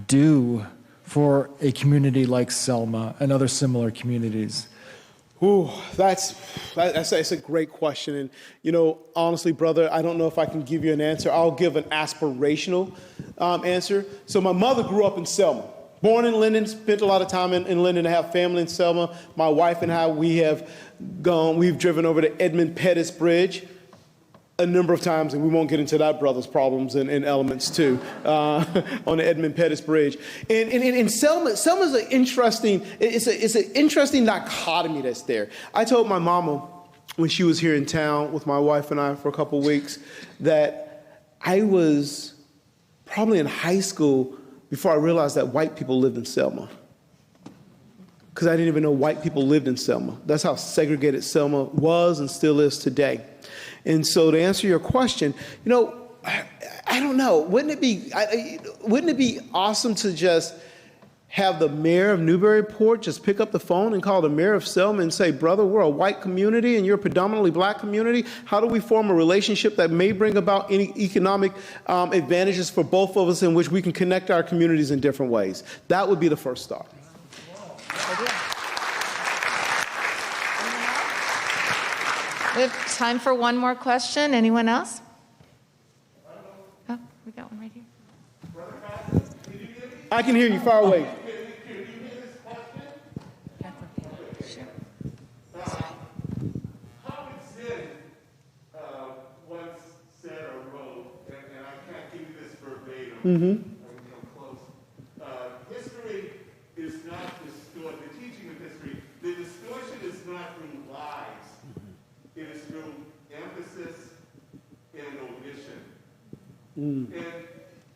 do for a community like Selma and other similar communities? Ooh, that's a great question. And, you know, honestly, brother, I don't know if I can give you an answer. I'll give an aspirational answer. So my mother grew up in Selma. Born in Linden, spent a lot of time in Linden. I have family in Selma. My wife and I, we've driven over to Edmund Pettus Bridge a number of times, and we won't get into that brother's problems and elements too, on the Edmund Pettus Bridge. And Selma's an interesting, it's an interesting dichotomy that's there. I told my mama when she was here in town with my wife and I for a couple of weeks that I was probably in high school before I realized that white people lived in Selma. Because I didn't even know white people lived in Selma. That's how segregated Selma was and still is today. And so to answer your question, you know, I don't know. Wouldn't it be awesome to just have the mayor of Newburyport just pick up the phone and call the mayor of Selma and say, brother, we're a white community and you're a predominantly black community. How do we form a relationship that may bring about any economic advantages for both of us in which we can connect our communities in different ways? That would be the first start. We have time for one more question. Anyone else? Oh, we got one right here. I can hear you far away. How it's Zen once said or wrote, and I can't give you this verbatim, I'm close. History is not distorted. The teaching of history, the distortion is not through lies. It is through emphasis and omission. And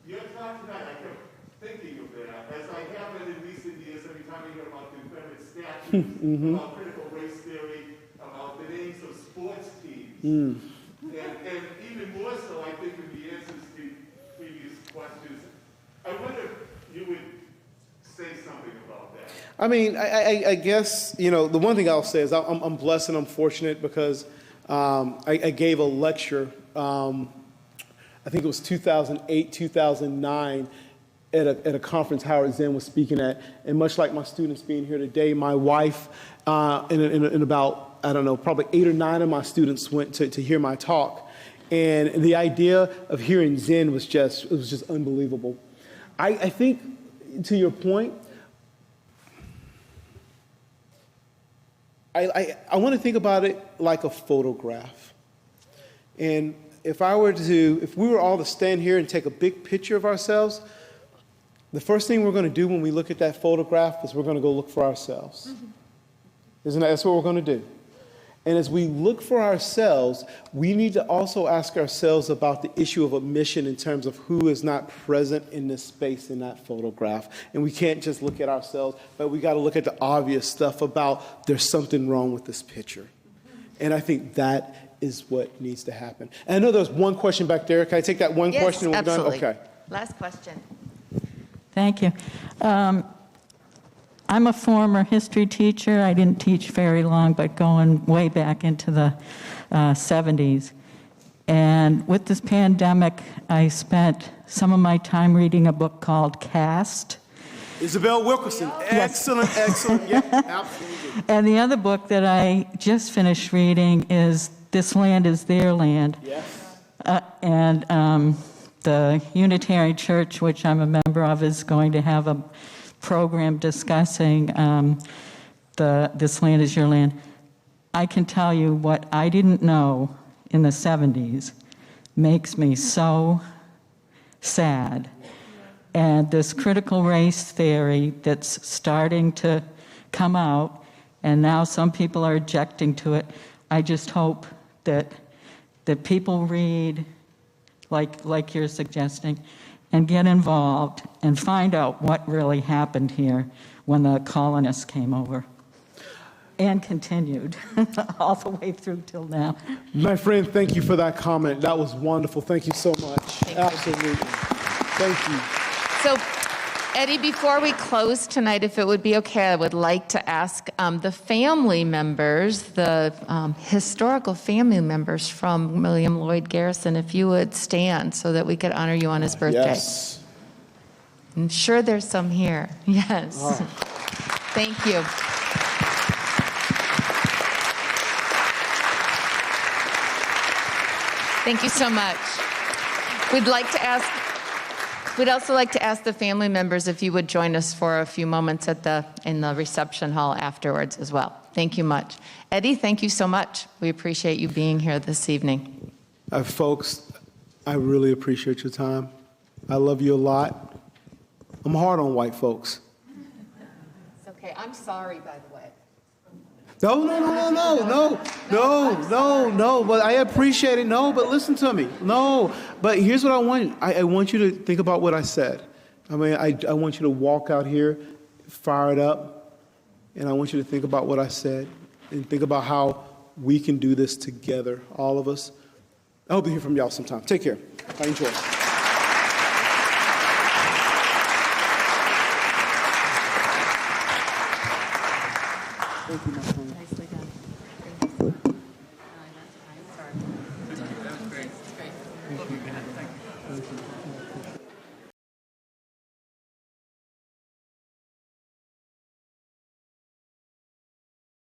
your talk tonight, I kept thinking of that, as I have been in recent years, every time I hear about Confederate statues, about critical race theory, about the names of sports teams. And even more so, I think, in the answers to previous questions, I wonder if you would say something about that. I mean, I guess, you know, the one thing I'll say is I'm blessed and I'm fortunate because I gave a lecture, I think it was 2008, 2009, at a conference Howard Zinn was speaking at. And much like my students being here today, my wife and about, I don't know, probably 8 or 9 of my students went to hear my talk. And the idea of hearing Zen was just unbelievable. I think, to your point, I want to think about it like a photograph. And if we were all to stand here and take a big picture of ourselves, the first thing we're going to do when we look at that photograph is we're going to go look for ourselves. That's what we're going to do. And as we look for ourselves, we need to also ask ourselves about the issue of omission in terms of who is not present in this space in that photograph. And we can't just look at ourselves, but we got to look at the obvious stuff about there's something wrong with this picture. And I think that is what needs to happen. And I know there's one question back there. Can I take that one question? Yes, absolutely. Okay. Last question. Thank you. I'm a former history teacher. I didn't teach very long, but going way back into the 70s. And with this pandemic, I spent some of my time reading a book called Caste. Isabel Wilkerson. Excellent, excellent. Yeah, absolutely. And the other book that I just finished reading is This Land is Their Land. Yes. And the Unitarian Church, which I'm a member of, is going to have program discussing This Land Is Your Land, I can tell you what I didn't know in the 70s makes me so sad. And this critical race theory that's starting to come out, and now some people are objecting to it, I just hope that people read, like you're suggesting, and get involved and find out what really happened here when the colonists came over. And continued all the way through till now. My friend, thank you for that comment. That was wonderful. Thank you so much. Absolutely. Thank you. So, Eddie, before we close tonight, if it would be okay, I would like to ask the family members, the historical family members from William Lloyd Garrison, if you would stand so that we could honor you on his birthday. Yes. I'm sure there's some here. Yes. Oh. Thank you. Thank you so much. We'd also like to ask the family members if you would join us for a few moments in the reception hall afterwards as well. Thank you much. Eddie, thank you so much. We appreciate you being here this evening. Folks, I really appreciate your time. I love you a lot. I'm hard on white folks. It's okay. I'm sorry, by the way. No, but I appreciate it. No, but listen to me. No, but here's what I want. I want you to think about what I said. I mean, I want you to walk out here, fired up, and I want you to think about what I said and think about how we can do this together, all of us. I hope to hear from y'all sometime. Take care. I enjoy. Thank you, my friend. Nicely done.